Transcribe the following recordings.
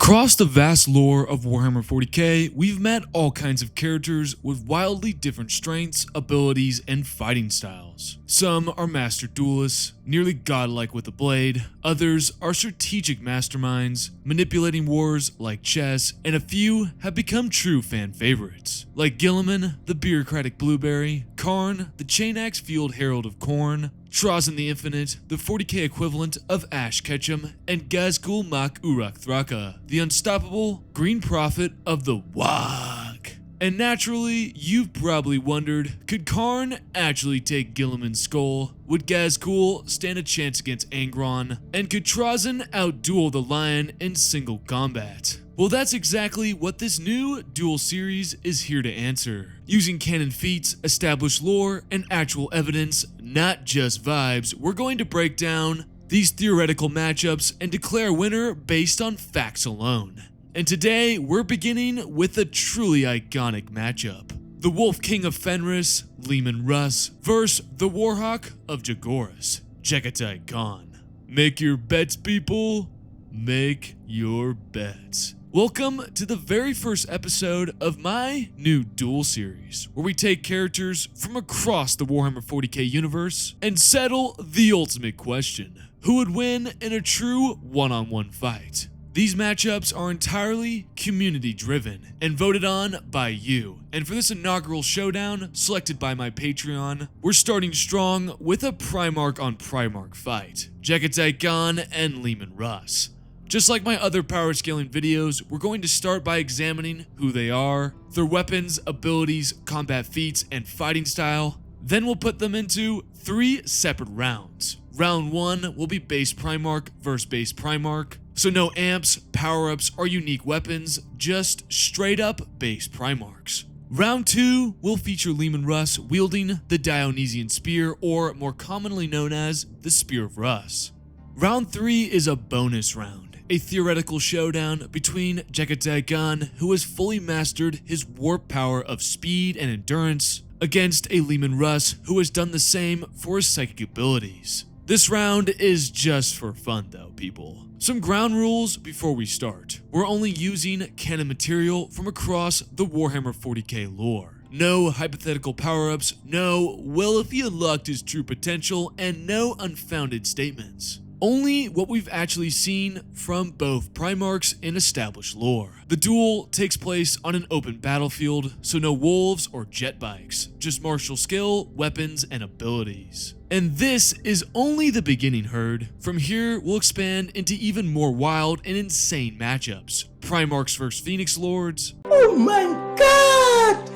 Across the vast lore of Warhammer 40K, we've met all kinds of characters with wildly different strengths, abilities, and fighting styles. Some are master duelists, nearly godlike with a blade, others are strategic masterminds, manipulating wars like chess, and a few have become true fan favorites, like Guilliman, the bureaucratic blueberry, Karn, the chain axe field herald of Khorne, Trazyn the Infinite, the 40k equivalent of Ash Ketchum, and Ghazghkull Mak Uruk Thraka, the unstoppable green prophet of the Wag. And naturally, you've probably wondered, could Karn actually take Guilliman's skull? Would Ghazghkull stand a chance against Angron? And could Trazyn outduel the Lion in single combat? Well, that's exactly what this new duel series is here to answer. Using canon feats, established lore, and actual evidence, not just vibes, we're going to break down these theoretical matchups and declare a winner based on facts alone. And today, we're beginning with a truly iconic matchup. The Wolf King of Fenris, Leman Russ, versus the Warhawk of Chogoris, Jaghatai Khan. Make your bets, people. Make your bets. Welcome to the very first episode of my new duel series, where we take characters from across the Warhammer 40k universe and settle the ultimate question: who would win in a true one-on-one fight? These matchups are entirely community driven and voted on by you. And for this inaugural showdown, selected by my Patreon, we're starting strong with a Primarch on Primarch fight, Jaghatai Khan and Leman Russ. Just like my other power scaling videos, we're going to start by examining who they are, their weapons, abilities, combat feats, and fighting style. Then we'll put them into 3 separate rounds. Round 1 will be base Primarch versus base Primarch, so no amps, power-ups, or unique weapons, just straight up base Primarchs. Round 2 will feature Leman Russ wielding the Dionysian Spear, or more commonly known as the Spear of Russ. Round 3 is a bonus round, a theoretical showdown between Jaghatai Khan, who has fully mastered his warp power of speed and endurance, against a Leman Russ who has done the same for his psychic abilities. This round is just for fun though, people. Some ground rules before we start. We're only using canon material from across the Warhammer 40k lore. No hypothetical power-ups, no "well if he unlocked his true potential," and no unfounded statements. Only what we've actually seen from both Primarchs in established lore. The duel takes place on an open battlefield, so no wolves or jet bikes, just martial skill, weapons, and abilities. And this is only the beginning, herd. From here, we'll expand into even more wild and insane matchups. Primarchs versus Phoenix Lords. Oh my god!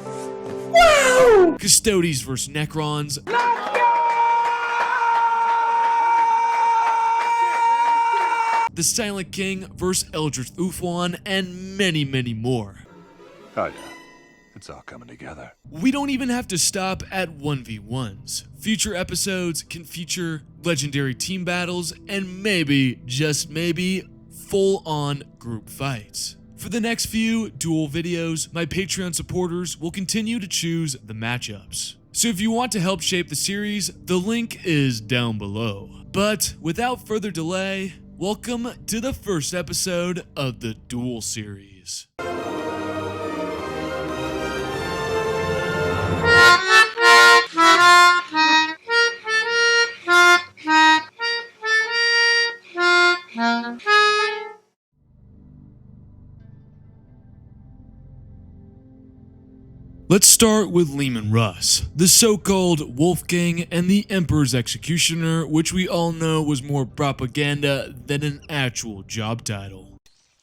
Wow! Custodes versus Necrons. The Silent King vs. Eldritch Ufwan, and many, many more. Oh yeah, it's all coming together. We don't even have to stop at 1v1s. Future episodes can feature legendary team battles and maybe, just maybe, full-on group fights. For the next few duel videos, my Patreon supporters will continue to choose the matchups. So if you want to help shape the series, the link is down below. But without further delay, welcome to the first episode of the Duel series. Let's start with Leman Russ, the so-called Wolf King and the Emperor's Executioner, which we all know was more propaganda than an actual job title.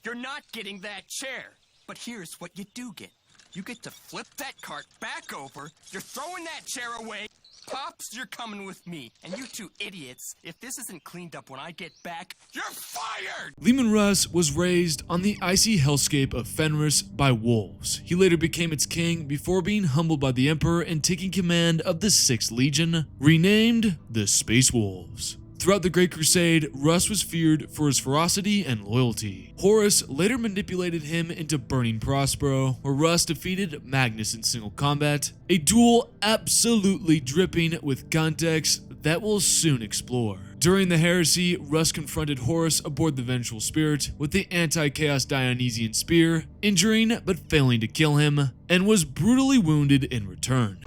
You're not getting that chair, but here's what you do get. You get to flip that cart back over, you're throwing that chair away. Pops, you're coming with me. And you two idiots, if this isn't cleaned up when I get back, you're fired! Leman Russ was raised on the icy hellscape of Fenris by wolves. He later became its king before being humbled by the Emperor and taking command of the 6th Legion, renamed the Space Wolves. Throughout the Great Crusade, Russ was feared for his ferocity and loyalty. Horus later manipulated him into burning Prospero, where Russ defeated Magnus in single combat, a duel absolutely dripping with context that we'll soon explore. During the heresy, Russ confronted Horus aboard the Vengeful Spirit with the anti-chaos Dionysian spear, injuring but failing to kill him, and was brutally wounded in return.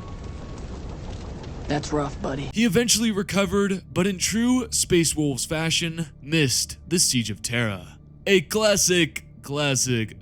That's rough, buddy. He eventually recovered, but in true Space Wolves fashion, missed the Siege of Terra. A classic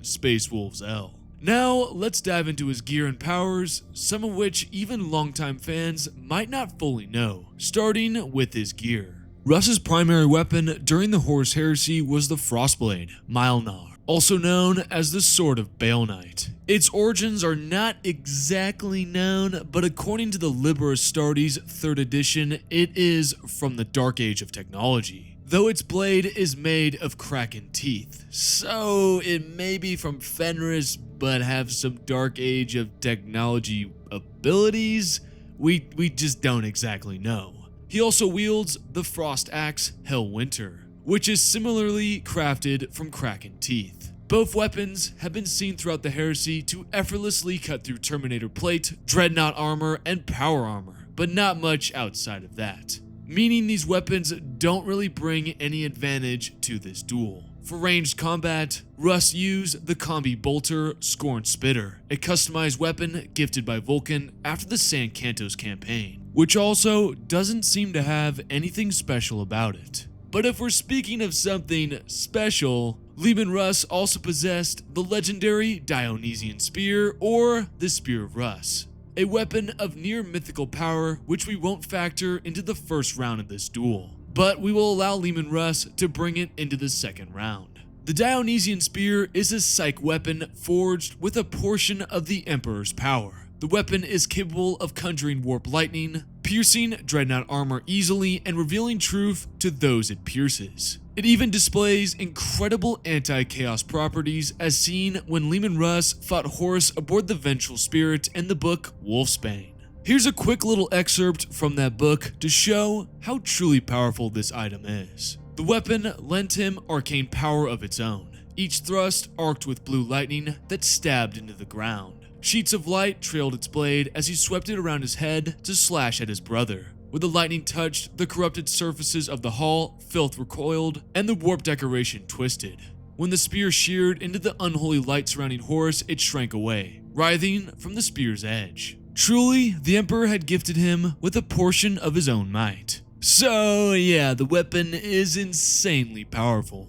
Space Wolves L. Now, let's dive into his gear and powers, some of which even longtime fans might not fully know, starting with his gear. Russ's primary weapon during the Horus Heresy was the Frostblade, Mylnar, also known as the Sword of Bale Knight. Its origins are not exactly known, but according to the Liber Astartes 3rd edition, it is from the Dark Age of technology, though its blade is made of kraken teeth, so it may be from Fenris but have some Dark Age of technology abilities. We just don't exactly know. He also wields the Frost Axe Hellwinter, which is similarly crafted from kraken teeth. Both weapons have been seen throughout the Heresy to effortlessly cut through Terminator plate, Dreadnought armor, and power armor, but not much outside of that, meaning these weapons don't really bring any advantage to this duel. For ranged combat, Russ used the Combi Bolter Scorn Spitter, a customized weapon gifted by Vulcan after the San Cantos campaign, which also doesn't seem to have anything special about it. But if we're speaking of something special, Leman Russ also possessed the legendary Dionysian Spear, or the Spear of Russ, a weapon of near mythical power which we won't factor into the first round of this duel, but we will allow Leman Russ to bring it into the second round. The Dionysian Spear is a psych weapon forged with a portion of the Emperor's power. The weapon is capable of conjuring warp lightning, piercing Dreadnought armor easily, and revealing truth to those it pierces. It even displays incredible anti-chaos properties as seen when Leman Russ fought Horus aboard the Vengeful Spirit in the book Wolfsbane. Here's a quick little excerpt from that book to show how truly powerful this item is. The weapon lent him arcane power of its own, each thrust arced with blue lightning that stabbed into the ground. Sheets of light trailed its blade as he swept it around his head to slash at his brother. When the lightning touched the corrupted surfaces of the hall, filth recoiled, and the warp decoration twisted. When the spear sheared into the unholy light surrounding Horus, it shrank away, writhing from the spear's edge. Truly, the Emperor had gifted him with a portion of his own might. So yeah, the weapon is insanely powerful.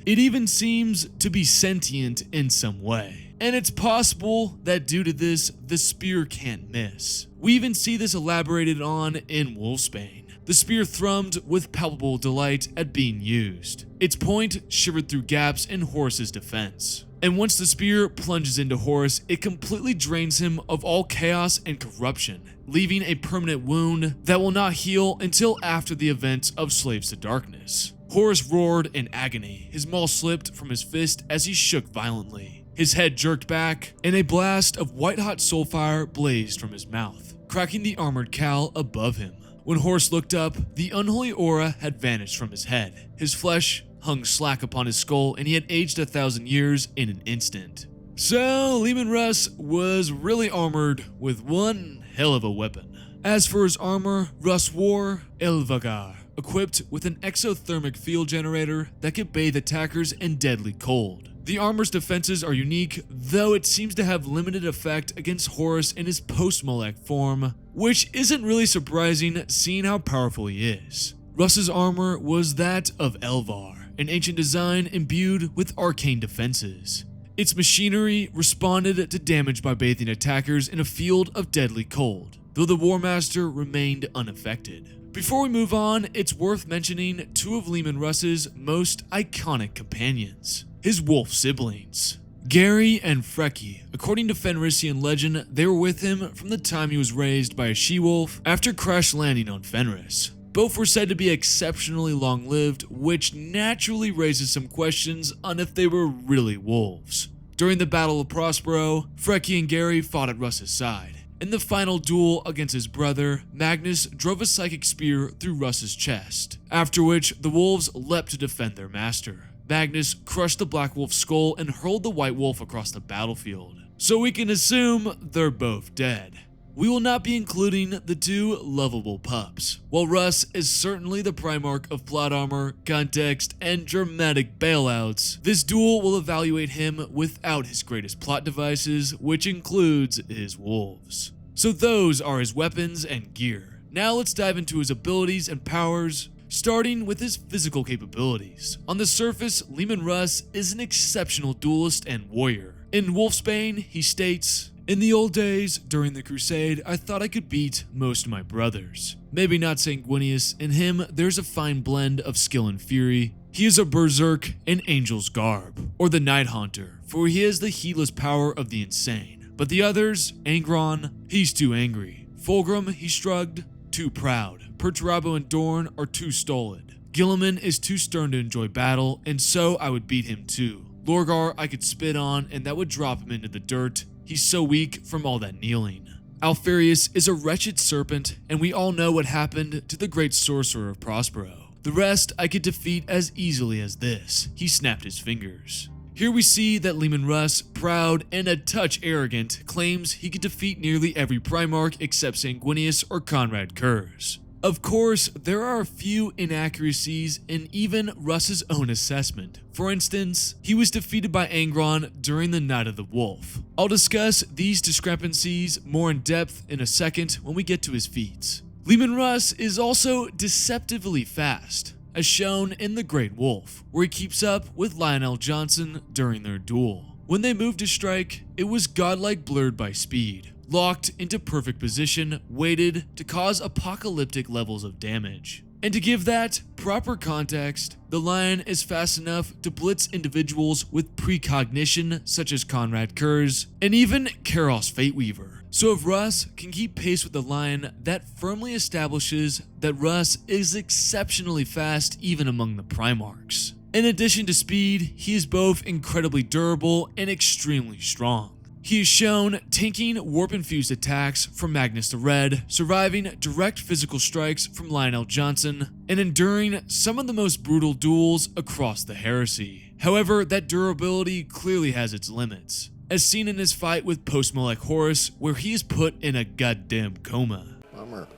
It even seems to be sentient in some way. And it's possible that due to this, the spear can't miss. We even see this elaborated on in Wolfsbane. The spear thrummed with palpable delight at being used. Its point shivered through gaps in Horus's defense. And once the spear plunges into Horus, it completely drains him of all chaos and corruption, leaving a permanent wound that will not heal until after the events of Slaves to Darkness. Horus roared in agony. His maul slipped from his fist as he shook violently. His head jerked back, and a blast of white-hot soulfire blazed from his mouth, cracking the armored cowl above him. When Horus looked up, the unholy aura had vanished from his head. His flesh hung slack upon his skull, and he had aged 1,000 years in an instant. So, Leman Russ was really armored with one hell of a weapon. As for his armor, Russ wore Elvagar, equipped with an exothermic field generator that could bathe attackers in deadly cold. The armor's defenses are unique, though it seems to have limited effect against Horus in his post-Molech form, which isn't really surprising seeing how powerful he is. Russ's armor was that of Elvar, an ancient design imbued with arcane defenses. Its machinery responded to damage by bathing attackers in a field of deadly cold, though the War Master remained unaffected. Before we move on, it's worth mentioning two of Leman Russ's most iconic companions, his wolf siblings. Gary and Freki. According to Fenrisian legend, they were with him from the time he was raised by a she-wolf after crash landing on Fenris. Both were said to be exceptionally long-lived, which naturally raises some questions on if they were really wolves. During the Battle of Prospero, Freki and Gary fought at Russ's side. In the final duel against his brother, Magnus drove a psychic spear through Russ's chest, after which the wolves leapt to defend their master. Magnus crushed the Black Wolf's skull and hurled the White Wolf across the battlefield, so we can assume they're both dead. we will not be including the two lovable pups. While Russ is certainly the Primarch of plot armor, context, and dramatic bailouts, this duel will evaluate him without his greatest plot devices, which includes his wolves. So those are his weapons and gear. Now let's dive into his abilities and powers, starting with his physical capabilities. On the surface, Leman Russ is an exceptional duelist and warrior. In Wolfsbane, he states, "In the old days, during the Crusade, I thought I could beat most of my brothers. Maybe not Sanguinius, in him there's a fine blend of skill and fury. He is a berserk in angel's garb, or the Night Haunter, for he has the heedless power of the insane. But the others, Angron, he's too angry. Fulgrim, he shrugged, too proud. Perturabo and Dorn are too stolid. Guilliman is too stern to enjoy battle, and so I would beat him too. Lorgar I could spit on, and that would drop him into the dirt. He's so weak from all that kneeling. Alfarius is a wretched serpent, and we all know what happened to the great sorcerer of Prospero. The rest I could defeat as easily as this." He snapped his fingers. Here we see that Leman Russ, proud and a touch arrogant, claims he could defeat nearly every Primarch except Sanguinius or Conrad Kurz. Of course, there are a few inaccuracies in even Russ's own assessment. For instance, he was defeated by Angron during the Night of the Wolf. I'll discuss these discrepancies more in depth in a second when we get to his feats. Leman Russ is also deceptively fast, as shown in The Great Wolf, where he keeps up with Lionel Johnson during their duel. When they moved to strike, it was godlike blurred by speed, locked into perfect position, waited to cause apocalyptic levels of damage. And to give that proper context, the Lion is fast enough to blitz individuals with precognition such as Conrad Kurz and even Karos Fateweaver. So if Russ can keep pace with the Lion, that firmly establishes that Russ is exceptionally fast even among the Primarchs. In addition to speed, he is both incredibly durable and extremely strong. He is shown tanking warp-infused attacks from Magnus the Red, surviving direct physical strikes from Lionel Johnson, and enduring some of the most brutal duels across the heresy. However, that durability clearly has its limits, as seen in his fight with Post-Molech Horus, where he is put in a goddamn coma. Bummer.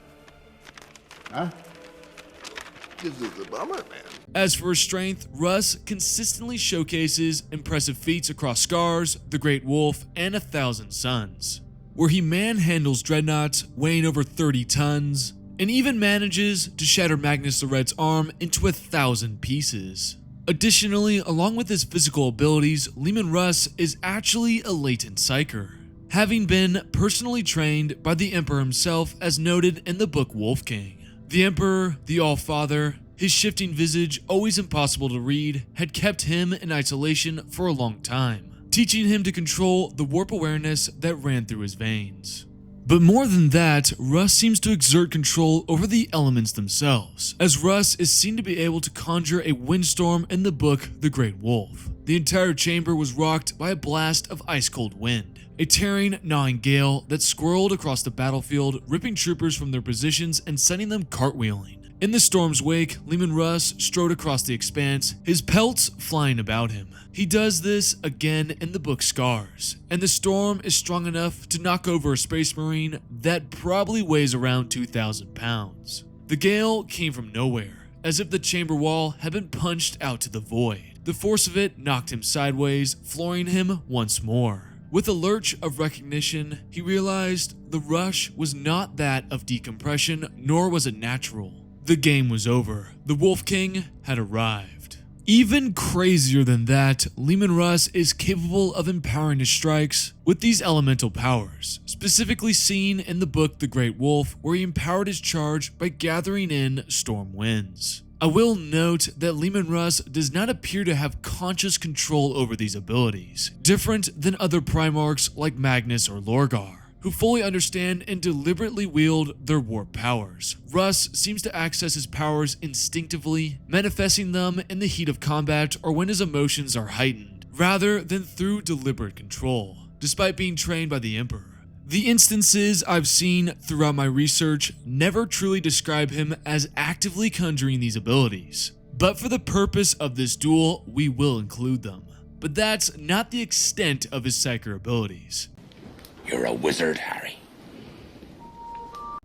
Huh? This is a bummer, man. As for his strength, Russ consistently showcases impressive feats across Scars, the Great Wolf, and 1,000 Suns, where he manhandles dreadnoughts weighing over 30 tons, and even manages to shatter Magnus the Red's arm into 1,000 pieces. Additionally, along with his physical abilities, Leman Russ is actually a latent psyker, having been personally trained by the Emperor himself as noted in the book Wolf King. The Emperor, the All-Father, his shifting visage, always impossible to read, had kept him in isolation for a long time, teaching him to control the warp awareness that ran through his veins. But more than that, Russ seems to exert control over the elements themselves, as Russ is seen to be able to conjure a windstorm in the book The Great Wolf. The entire chamber was rocked by a blast of ice-cold wind, a tearing, gnawing gale that swirled across the battlefield, ripping troopers from their positions and sending them cartwheeling. In the storm's wake, Leman Russ strode across the expanse, his pelts flying about him. He does this again in the book Scars, and the storm is strong enough to knock over a space marine that probably weighs around 2,000 pounds. The gale came from nowhere, as if the chamber wall had been punched out to the void. The force of it knocked him sideways, flooring him once more. With a lurch of recognition, he realized the rush was not that of decompression, nor was it natural. The game was over. The Wolf King had arrived. Even crazier than that, Leman Russ is capable of empowering his strikes with these elemental powers, specifically seen in the book The Great Wolf, where he empowered his charge by gathering in storm winds. I will note that Leman Russ does not appear to have conscious control over these abilities, different than other Primarchs like Magnus or Lorgar, who fully understand and deliberately wield their warp powers. Russ seems to access his powers instinctively, manifesting them in the heat of combat or when his emotions are heightened, rather than through deliberate control, despite being trained by the Emperor. The instances I've seen throughout my research never truly describe him as actively conjuring these abilities, but for the purpose of this duel, we will include them. But that's not the extent of his psyker abilities. You're a wizard, Harry.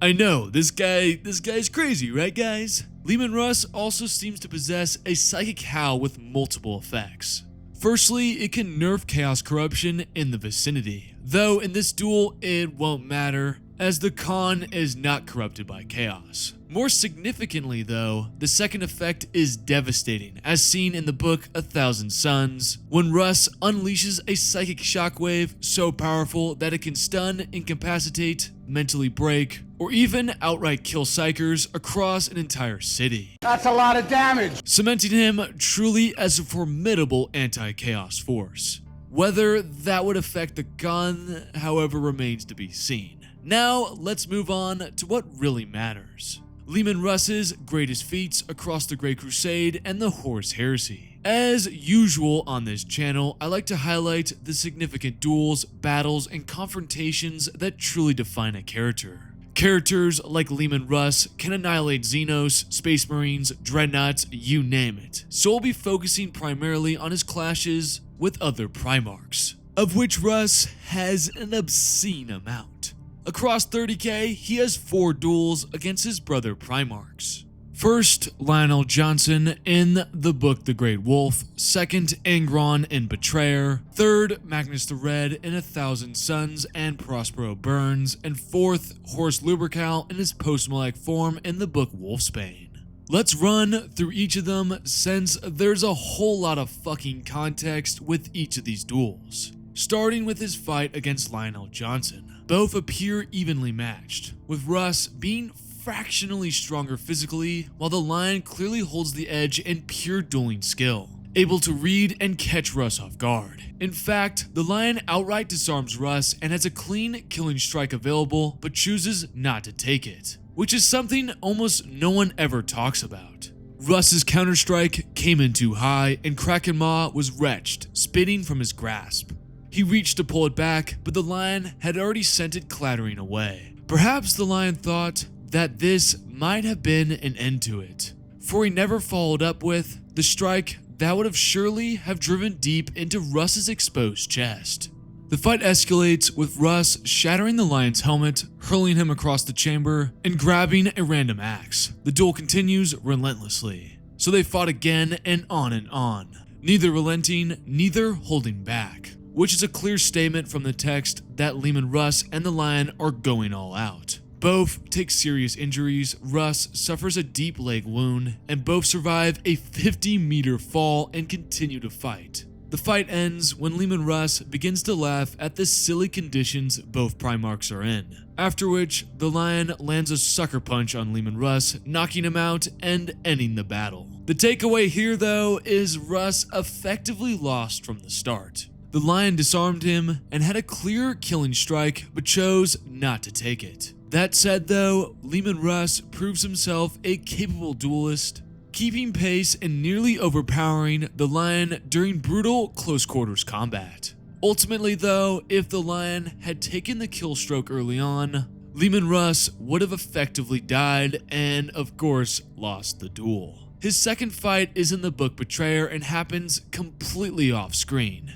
I know, this guy's crazy, right guys? Leman Russ also seems to possess a psychic howl with multiple effects. Firstly, it can nerf chaos corruption in the vicinity, though in this duel it won't matter, as the Khan is not corrupted by chaos. More significantly though, the second effect is devastating, as seen in the book 1,000 Suns, when Russ unleashes a psychic shockwave so powerful that it can stun, incapacitate, mentally break, or even outright kill psychers across an entire city. That's a lot of damage! Cementing him truly as a formidable anti-chaos force. Whether that would affect the gun, however, remains to be seen. Now, let's move on to what really matters. Leman Russ's greatest feats across the Great Crusade and the Horus Heresy. As usual on this channel, I like to highlight the significant duels, battles, and confrontations that truly define a character. Characters like Leman Russ can annihilate Xenos, Space Marines, Dreadnoughts, you name it. So we'll be focusing primarily on his clashes with other Primarchs, of which Russ has an obscene amount. Across 30k, he has 4 duels against his brother Primarchs. First, Lionel Johnson in the book The Great Wolf. Second, Angron in Betrayer. Third, Magnus the Red in 1,000 Suns and Prospero Burns. And fourth, Horus Lubrical in his post-Malek form in the book Wolfsbane. Let's run through each of them since there's a whole lot of fucking context with each of these duels. Starting with his fight against Lionel Johnson. Both appear evenly matched, with Russ being fractionally stronger physically, while the Lion clearly holds the edge in pure dueling skill, able to read and catch Russ off guard. In fact, the Lion outright disarms Russ and has a clean killing strike available, but chooses not to take it, which is something almost no one ever talks about. Russ's counterstrike came in too high, and Kraken Maw was wretched, spitting from his grasp. He reached to pull it back, but the Lion had already sent it clattering away. Perhaps the Lion thought that this might have been an end to it, for he never followed up with the strike that would have surely have driven deep into Russ's exposed chest. The fight escalates with Russ shattering the Lion's helmet, hurling him across the chamber, and grabbing a random axe. The duel continues relentlessly, so they fought again and on, neither relenting, neither holding back, which is a clear statement from the text that Leman Russ and the Lion are going all out. Both take serious injuries, Russ suffers a deep leg wound, and both survive a 50-meter fall and continue to fight. The fight ends when Leman Russ begins to laugh at the silly conditions both Primarchs are in, after which the Lion lands a sucker punch on Leman Russ, knocking him out and ending the battle. The takeaway here though is Russ effectively lost from the start. The Lion disarmed him and had a clear killing strike, but chose not to take it. That said though, Leman Russ proves himself a capable duelist, keeping pace and nearly overpowering the Lion during brutal close quarters combat. Ultimately though, if the Lion had taken the kill stroke early on, Leman Russ would have effectively died and of course lost the duel. His second fight is in the book Betrayer and happens completely off screen,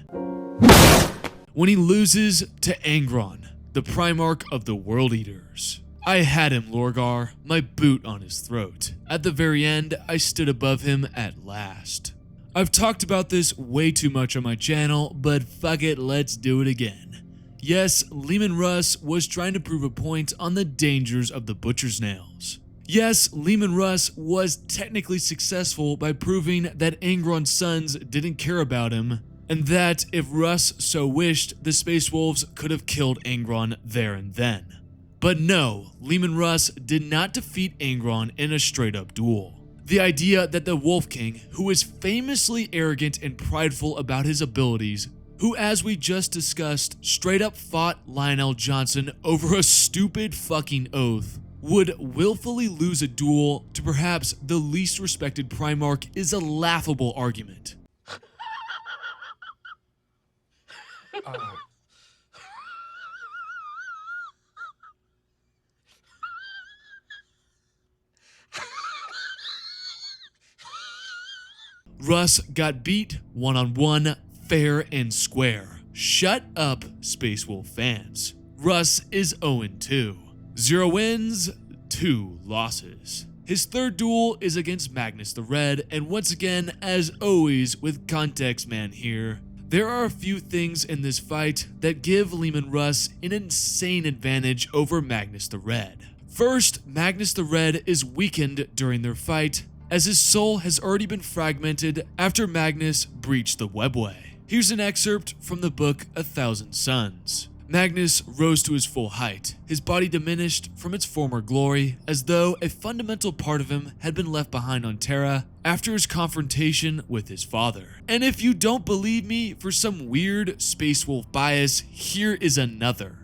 when he loses to Angron, the Primarch of the World Eaters. I had him, Lorgar, my boot on his throat. At the very end, I stood above him at last. I've talked about this way too much on my channel, but fuck it, let's do it again. Yes, Leman Russ was trying to prove a point on the dangers of the butcher's nails. Yes, Leman Russ was technically successful by proving that Angron's sons didn't care about him, and that if Russ so wished, the Space Wolves could have killed Angron there and then. But no, Leman Russ did not defeat Angron in a straight-up duel. The idea that the Wolf King, who is famously arrogant and prideful about his abilities, who as we just discussed, straight up fought Lionel Johnson over a stupid fucking oath, would willfully lose a duel to perhaps the least respected Primarch is a laughable argument. Russ got beat one-on-one, fair and square. Shut up, Space Wolf fans. Russ is 0-2. 0 wins, 2 losses. His third duel is against Magnus the Red, and once again, as always with Context Man here, there are a few things in this fight that give Leman Russ an insane advantage over Magnus the Red. First, Magnus the Red is weakened during their fight, as his soul has already been fragmented after Magnus breached the webway. Here's an excerpt from the book 1,000 Suns. Magnus rose to his full height, his body diminished from its former glory, as though a fundamental part of him had been left behind on Terra after his confrontation with his father. And if you don't believe me for some weird Space Wolf bias, here is another.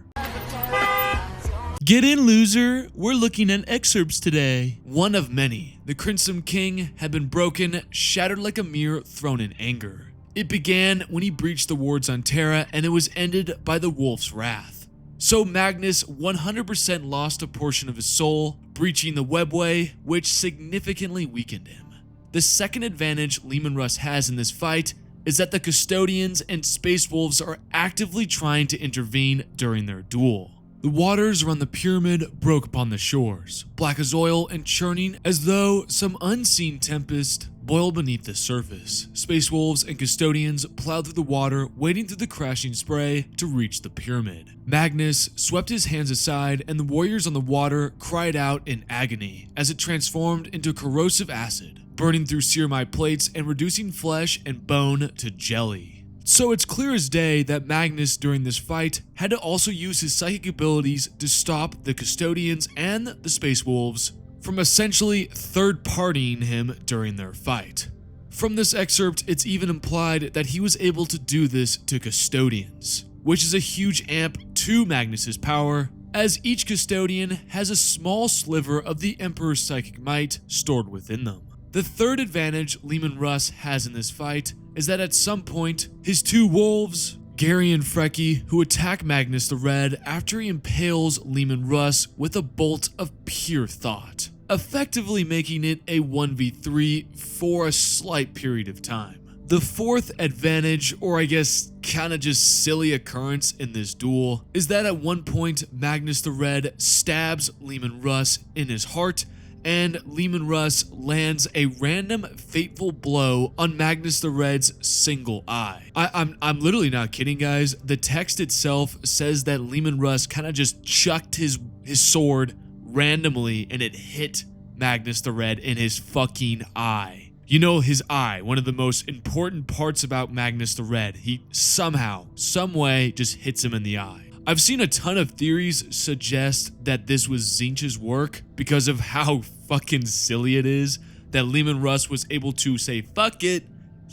Get in, loser! We're looking at excerpts today. One of many, the Crimson King had been broken, shattered like a mirror thrown in anger. It began when he breached the wards on Terra, and it was ended by the Wolf's Wrath. So Magnus 100% lost a portion of his soul, breaching the webway, which significantly weakened him. The second advantage Leman Russ has in this fight is that the Custodians and Space Wolves are actively trying to intervene during their duel. The waters around the pyramid broke upon the shores, black as oil and churning as though some unseen tempest boiled beneath the surface. Space Wolves and Custodians plowed through the water, wading through the crashing spray to reach the pyramid. Magnus swept his hands aside, and the warriors on the water cried out in agony as it transformed into corrosive acid, burning through ceramite plates and reducing flesh and bone to jelly. So it's clear as day that Magnus during this fight had to also use his psychic abilities to stop the Custodians and the Space Wolves from essentially third-partying him during their fight. From this excerpt, it's even implied that he was able to do this to Custodians, which is a huge amp to Magnus's power, as each Custodian has a small sliver of the Emperor's psychic might stored within them. The third advantage Leman Russ has in this fight is that at some point, his two wolves, Gary and Frecky, who attack Magnus the Red after he impales Leman Russ with a bolt of pure thought, effectively making it a 1v3 for a slight period of time. The fourth advantage, or I guess kinda just silly occurrence in this duel, is that at one point Magnus the Red stabs Leman Russ in his heart, and Leman Russ lands a random fateful blow on Magnus the Red's single eye. I'm literally not kidding, guys. The text itself says that Leman Russ kind of just chucked his sword randomly and it hit Magnus the Red in his fucking eye. You know, his eye, one of the most important parts about Magnus the Red. He somehow, some way just hits him in the eye. I've seen a ton of theories suggest that this was Tzeentch's work because of how fucking silly it is that Leman Russ was able to say, fuck it,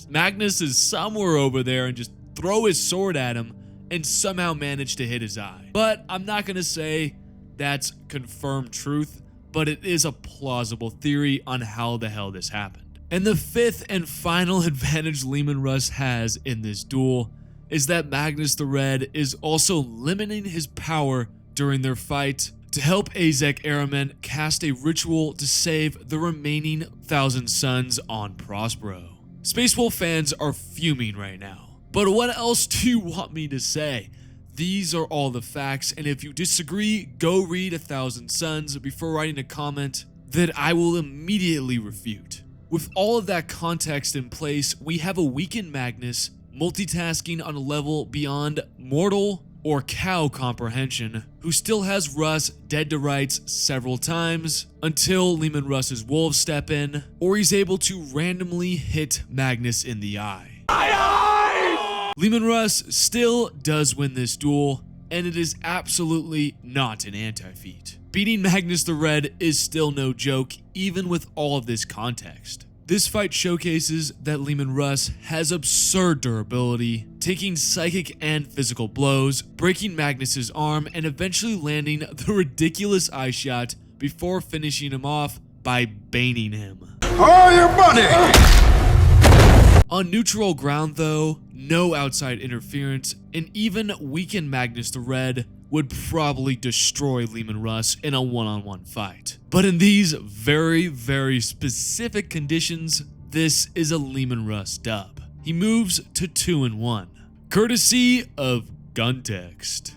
Magnus is somewhere over there, and just throw his sword at him and somehow manage to hit his eye. But I'm not gonna say that's confirmed truth, but it is a plausible theory on how the hell this happened. And the fifth and final advantage Leman Russ has in this duel is that Magnus the Red is also limiting his power during their fight to help Azek Araman cast a ritual to save the remaining 1,000 Suns on Prospero. Space Wolf fans are fuming right now, but what else do you want me to say? These are all the facts, and if you disagree, go read 1,000 Suns before writing a comment that I will immediately refute. With all of that context in place, we have a weakened Magnus multitasking on a level beyond mortal or cow comprehension, who still has Russ dead to rights several times until Leman Russ's wolves step in, or he's able to randomly hit Magnus in the eye. Leman Russ still does win this duel, and it is absolutely not an anti-feat. Beating Magnus the Red is still no joke, even with all of this context. This fight showcases that Leman Russ has absurd durability, taking psychic and physical blows, breaking Magnus's arm, and eventually landing the ridiculous eye shot before finishing him off by baning him. Oh, your money! On neutral ground though, no outside interference, and even weakened Magnus the Red would probably destroy Leman Russ in a one-on-one fight. But in these very, very specific conditions, this is a Leman Russ dub. He moves to 2-1, courtesy of Guntext.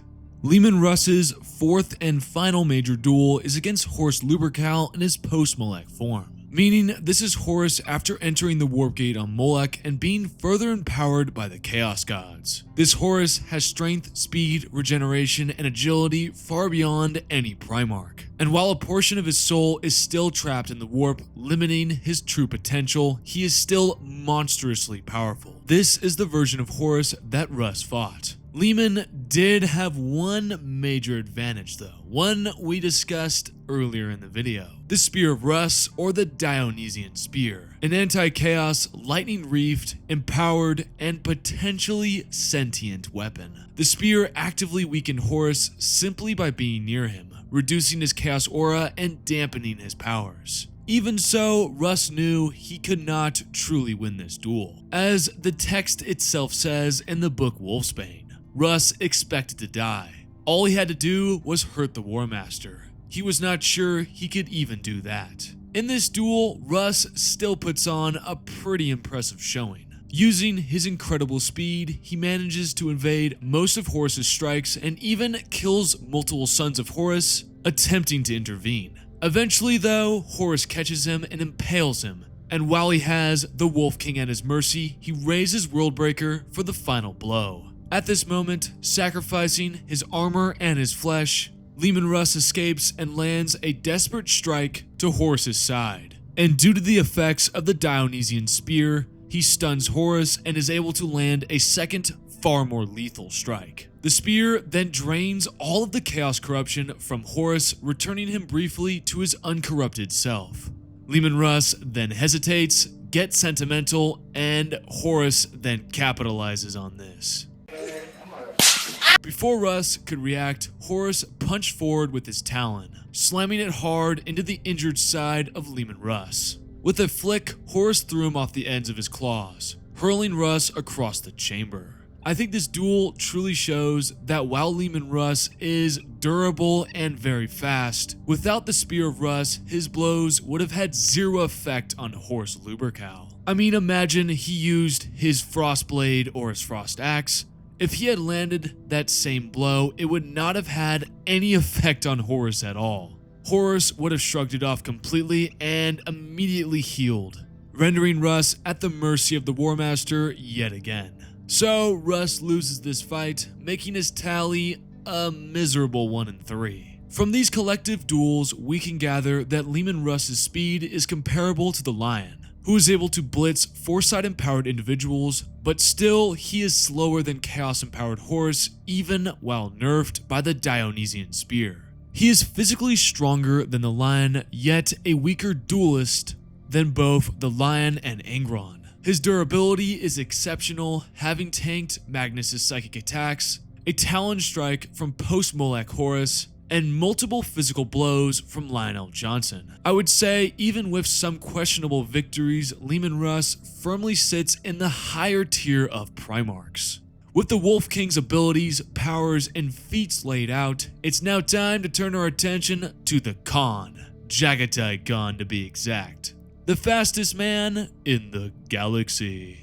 Leman Russ's fourth and final major duel is against Horus Lupercal in his post-Molech form, meaning this is Horus after entering the Warp Gate on Molech and being further empowered by the Chaos Gods. This Horus has strength, speed, regeneration, and agility far beyond any Primarch. And while a portion of his soul is still trapped in the warp, limiting his true potential, he is still monstrously powerful. This is the version of Horus that Russ fought. Leman did have one major advantage though, one we discussed earlier in the video. The Spear of Russ, or the Dionysian Spear. An anti-chaos, lightning-reefed, empowered, and potentially sentient weapon. The spear actively weakened Horus simply by being near him, reducing his chaos aura and dampening his powers. Even so, Russ knew he could not truly win this duel. As the text itself says in the book Wolfsbane, Russ expected to die. All he had to do was hurt the War Master. He was not sure he could even do that. In this duel, Russ still puts on a pretty impressive showing. Using his incredible speed, he manages to evade most of Horus's strikes and even kills multiple sons of Horus, attempting to intervene. Eventually though, Horus catches him and impales him, and while he has the Wolf King at his mercy, he raises Worldbreaker for the final blow. At this moment, sacrificing his armor and his flesh, Leman Russ escapes and lands a desperate strike to Horus's side. And due to the effects of the Dionysian Spear, he stuns Horus and is able to land a second, far more lethal strike. The spear then drains all of the chaos corruption from Horus, returning him briefly to his uncorrupted self. Leman Russ then hesitates, gets sentimental, and Horus then capitalizes on this. Before Russ could react, Horus punched forward with his talon, slamming it hard into the injured side of Leman Russ. With a flick, Horus threw him off the ends of his claws, hurling Russ across the chamber. I think this duel truly shows that while Leman Russ is durable and very fast, without the Spear of Russ, his blows would have had zero effect on Horus Lupercal. I mean, imagine he used his Frostblade or his Frost Axe. If he had landed that same blow, it would not have had any effect on Horus at all. Horus would have shrugged it off completely and immediately healed, rendering Russ at the mercy of the War Master yet again. So Russ loses this fight, making his tally a miserable 1-3. From these collective duels, we can gather that Leman Russ's speed is comparable to the Lion, who is able to blitz foresight-empowered individuals, but still he is slower than chaos-empowered Horus even while nerfed by the Dionysian Spear. He is physically stronger than the Lion, yet a weaker duelist than both the Lion and Angron. His durability is exceptional, having tanked Magnus's psychic attacks, a Talon strike from post-Molech Horus, and multiple physical blows from Lionel Johnson. I would say even with some questionable victories, Leman Russ firmly sits in the higher tier of Primarchs. With the Wolf King's abilities, powers, and feats laid out, it's now time to turn our attention to the Khan, Jaghatai Khan to be exact. The fastest man in the galaxy.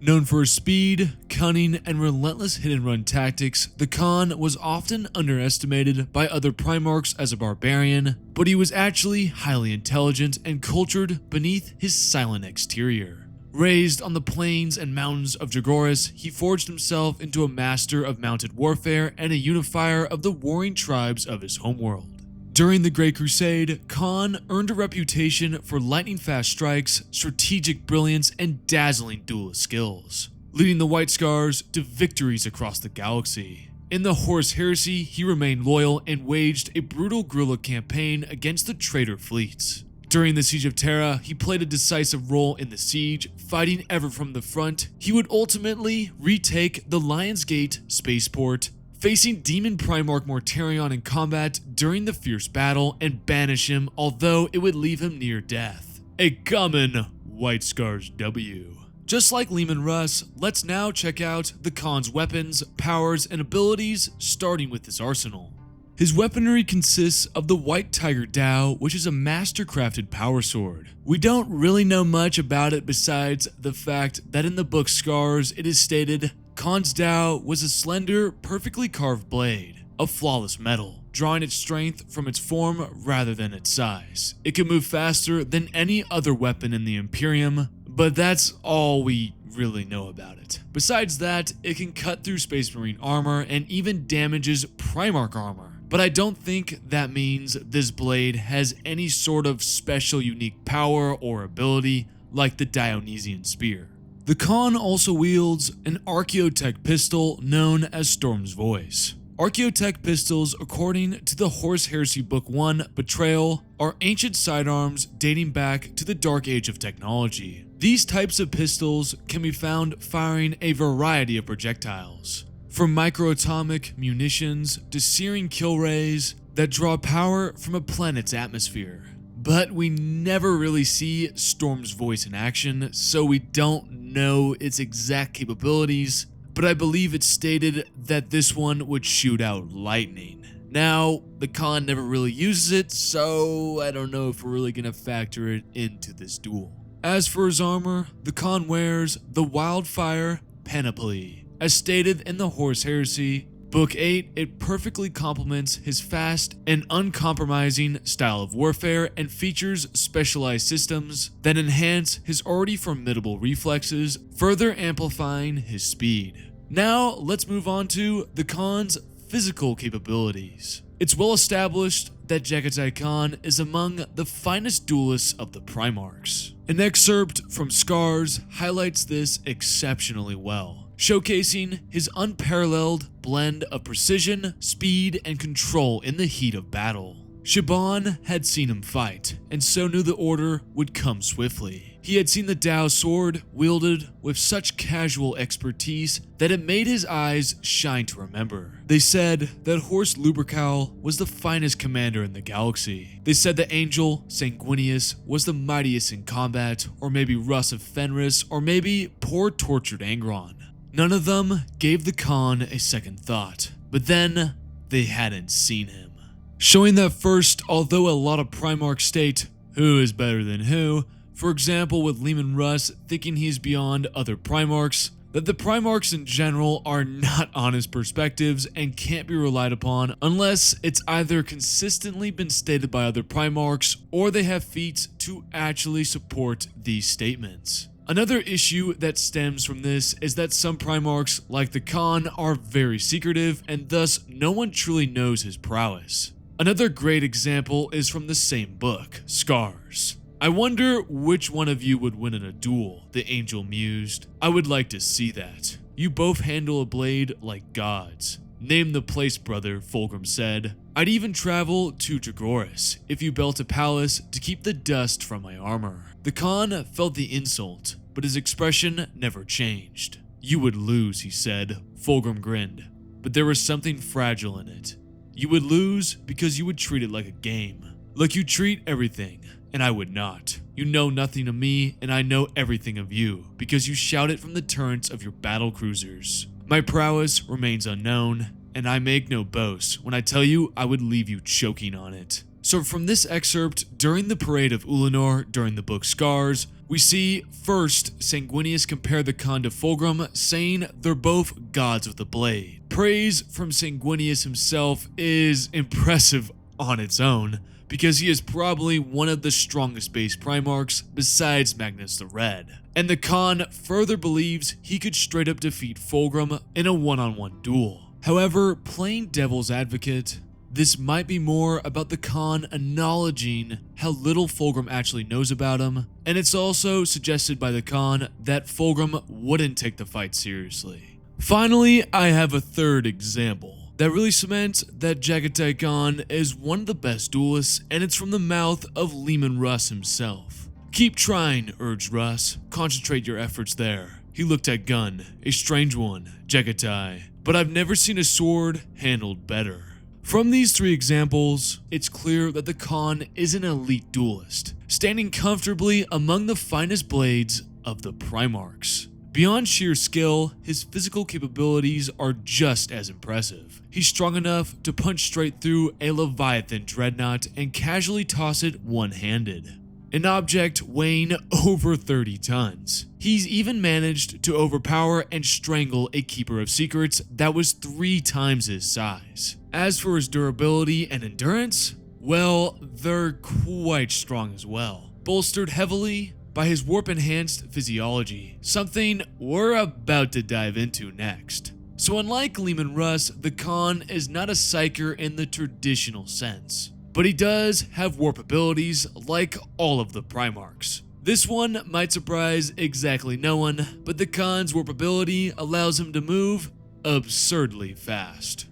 Known for his speed, cunning, and relentless hit-and-run tactics, the Khan was often underestimated by other Primarchs as a barbarian, but he was actually highly intelligent and cultured beneath his silent exterior. Raised on the plains and mountains of Chogoris, he forged himself into a master of mounted warfare and a unifier of the warring tribes of his homeworld. During the Great Crusade, Khan earned a reputation for lightning-fast strikes, strategic brilliance, and dazzling duelist skills, leading the White Scars to victories across the galaxy. In the Horus Heresy, he remained loyal and waged a brutal guerrilla campaign against the traitor fleets. During the Siege of Terra, he played a decisive role in the siege, fighting ever from the front. He would ultimately retake the Lion's Gate spaceport, facing Demon Primarch Mortarion in combat during the fierce battle and banish him, although it would leave him near death. A common White Scars W. Just like Leman Russ, let's now check out the Khan's weapons, powers, and abilities, starting with his arsenal. His weaponry consists of the White Tiger Dao, which is a master-crafted power sword. We don't really know much about it besides the fact that in the book Scars it is stated, Khan's Dao was a slender, perfectly carved blade of flawless metal, drawing its strength from its form rather than its size. It can move faster than any other weapon in the Imperium, but that's all we really know about it. Besides that, it can cut through Space Marine armor and even damages Primarch armor. But I don't think that means this blade has any sort of special unique power or ability like the Dionysian Spear. The Khan also wields an Archaeotech pistol known as Storm's Voice. Archaeotech pistols, according to the Horus Heresy Book 1, Betrayal, are ancient sidearms dating back to the Dark Age of technology. These types of pistols can be found firing a variety of projectiles, from microatomic munitions to searing kill rays that draw power from a planet's atmosphere. But we never really see Storm's Voice in action, so we don't know its exact capabilities, but I believe it's stated that this one would shoot out lightning. Now, the Khan never really uses it, so I don't know if we're really gonna factor it into this duel. As for his armor, the Khan wears the Wildfire Panoply. As stated in the Horus Heresy, Book 8, it perfectly complements his fast and uncompromising style of warfare and features specialized systems that enhance his already formidable reflexes, further amplifying his speed. Now, let's move on to the Khan's physical capabilities. It's well established that Jaghatai Khan is among the finest duelists of the Primarchs. An excerpt from Scars highlights this exceptionally well, showcasing his unparalleled blend of precision, speed, and control in the heat of battle. Shaban had seen him fight, and so knew the order would come swiftly. He had seen the Dao sword wielded with such casual expertise that it made his eyes shine to remember. They said that Horst Lubercal was the finest commander in the galaxy. They said that Angel Sanguinius was the mightiest in combat, or maybe Russ of Fenris, or maybe poor tortured Angron. None of them gave the Khan a second thought, but then they hadn't seen him. Showing that first, although a lot of Primarchs state who is better than who, for example with Leman Russ thinking he's beyond other Primarchs, that the Primarchs in general are not honest perspectives and can't be relied upon unless it's either consistently been stated by other Primarchs or they have feats to actually support these statements. Another issue that stems from this is that some Primarchs, like the Khan, are very secretive and thus no one truly knows his prowess. Another great example is from the same book, Scars. I wonder which one of you would win in a duel, the angel mused. I would like to see that. You both handle a blade like gods. Name the place, brother, Fulgrim said. I'd even travel to Chogoris if you built a palace to keep the dust from my armor. The Khan felt the insult, but his expression never changed. You would lose, he said. Fulgrim grinned, but there was something fragile in it. You would lose because you would treat it like a game. Like you treat everything, and I would not. You know nothing of me, and I know everything of you, because you shout it from the turrets of your battle cruisers. My prowess remains unknown, and I make no boast when I tell you I would leave you choking on it. So from this excerpt, during the parade of Ulanor during the book Scars, we see first Sanguinius compare the Khan to Fulgrim, saying they're both gods with a blade. Praise from Sanguinius himself is impressive on its own, because he is probably one of the strongest base Primarchs besides Magnus the Red. And the Khan further believes he could straight up defeat Fulgrim in a one-on-one duel. However, playing devil's advocate, this might be more about the Khan acknowledging how little Fulgrim actually knows about him, and it's also suggested by the Khan that Fulgrim wouldn't take the fight seriously. Finally, I have a third example that really cements that Jaghatai Khan is one of the best duelists, and it's from the mouth of Leman Russ himself. Keep trying, urged Russ. Concentrate your efforts there. He looked at Gun, a strange one, Jaghatai, but I've never seen a sword handled better. From these three examples, it's clear that the Khan is an elite duelist, standing comfortably among the finest blades of the Primarchs. Beyond sheer skill, his physical capabilities are just as impressive. He's strong enough to punch straight through a Leviathan dreadnought and casually toss it one-handed, an object weighing over 30 tons. He's even managed to overpower and strangle a Keeper of Secrets that was 3 times his size. As for his durability and endurance, well, they're quite strong as well, bolstered heavily by his warp-enhanced physiology, something we're about to dive into next. So unlike Leman Russ, the Khan is not a psyker in the traditional sense, but he does have warp abilities like all of the Primarchs. This one might surprise exactly no one, but the Khan's warp ability allows him to move absurdly fast.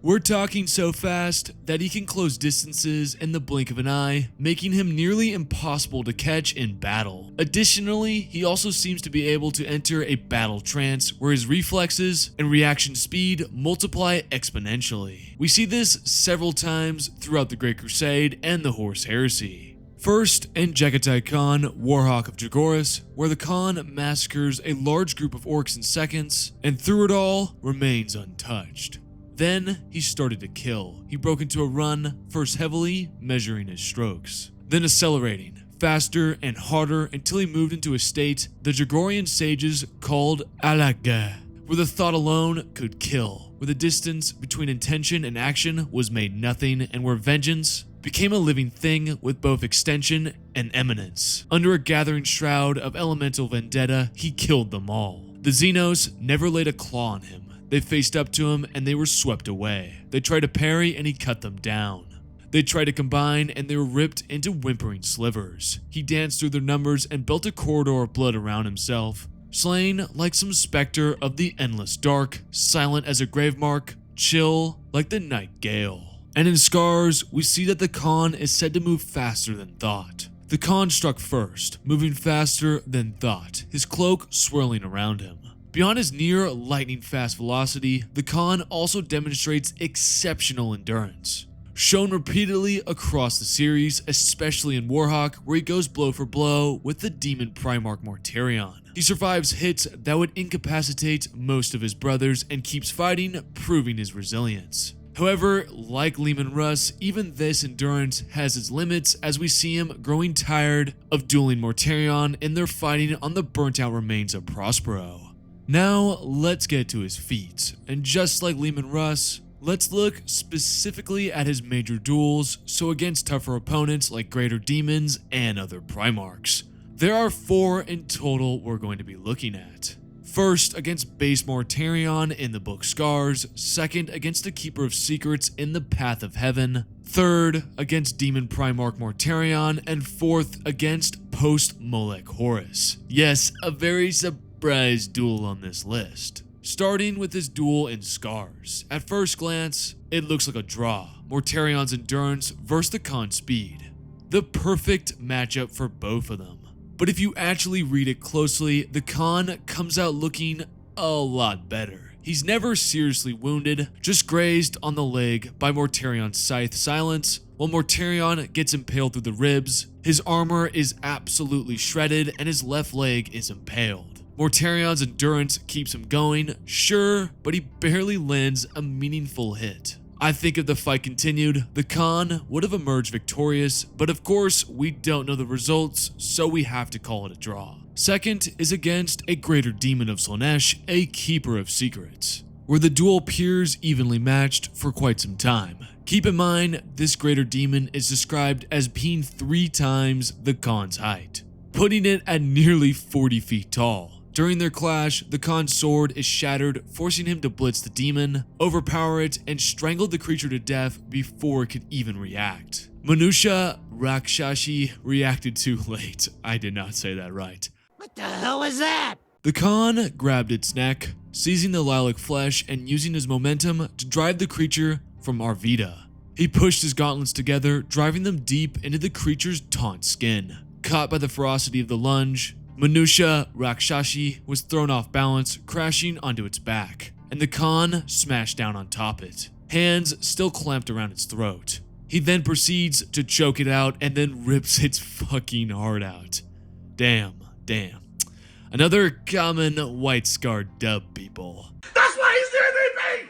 We're talking so fast that he can close distances in the blink of an eye, making him nearly impossible to catch in battle. Additionally, he also seems to be able to enter a battle trance where his reflexes and reaction speed multiply exponentially. We see this several times throughout the Great Crusade and the Horus Heresy. First, in Jaghatai Khan, Warhawk of Chogoris, where the Khan massacres a large group of orcs in seconds, and through it all, remains untouched. Then, he started to kill. He broke into a run, first heavily, measuring his strokes, then accelerating, faster and harder until he moved into a state the Jagorian sages called Alakga, where the thought alone could kill, where the distance between intention and action was made nothing, and where vengeance became a living thing with both extension and eminence. Under a gathering shroud of elemental vendetta, he killed them all. The Xenos never laid a claw on him. They faced up to him and they were swept away. They tried to parry and he cut them down. They tried to combine and they were ripped into whimpering slivers. He danced through their numbers and built a corridor of blood around himself, slain like some specter of the endless dark, silent as a grave mark, chill like the night gale. And in Scars, we see that the Khan is said to move faster than thought. The Khan struck first, moving faster than thought, his cloak swirling around him. Beyond his near lightning-fast velocity, the Khan also demonstrates exceptional endurance, shown repeatedly across the series, especially in Warhawk, where he goes blow for blow with the demon Primarch Mortarion. He survives hits that would incapacitate most of his brothers and keeps fighting, proving his resilience. However, like Leman Russ, even this endurance has its limits as we see him growing tired of dueling Mortarion in their fighting on the burnt-out remains of Prospero. Now, let's get to his feats, and just like Leman Russ, let's look specifically at his major duels, so against tougher opponents like greater demons and other Primarchs. There are 4 in total we're going to be looking at. First, against base Mortarion in the book Scars, second, against the Keeper of Secrets in the Path of Heaven, third, against Demon Primarch Mortarion, and fourth, against post-Molech Horus. Yes, a very surprise duel on this list. Starting with his duel in Scars. At first glance, it looks like a draw. Mortarion's endurance versus the Khan's speed. The perfect matchup for both of them. But if you actually read it closely, the Khan comes out looking a lot better. He's never seriously wounded, just grazed on the leg by Mortarion's scythe silence, while Mortarion gets impaled through the ribs. His armor is absolutely shredded and his left leg is impaled. Mortarion's endurance keeps him going, sure, but he barely lands a meaningful hit. I think if the fight continued, the Khan would have emerged victorious, but of course, we don't know the results, so we have to call it a draw. Second is against a greater demon of Slaanesh, a Keeper of Secrets, where the duel appears evenly matched for quite some time. Keep in mind, this greater demon is described as being 3 times the Khan's height, putting it at nearly 40 feet tall. During their clash, the Khan's sword is shattered, forcing him to blitz the demon, overpower it, and strangle the creature to death before it could even react. Manusha Rakshashi reacted too late. I did not say that right. What the hell was that? The Khan grabbed its neck, seizing the lilac flesh and using his momentum to drive the creature from Arvida. He pushed his gauntlets together, driving them deep into the creature's taunt skin. Caught by the ferocity of the lunge, Manusha Rakshashi was thrown off balance, crashing onto its back, and the Khan smashed down on top it, hands still clamped around its throat. He then proceeds to choke it out and then rips its fucking heart out. Damn. Another common white scar dub, people. That's why he's the MVP!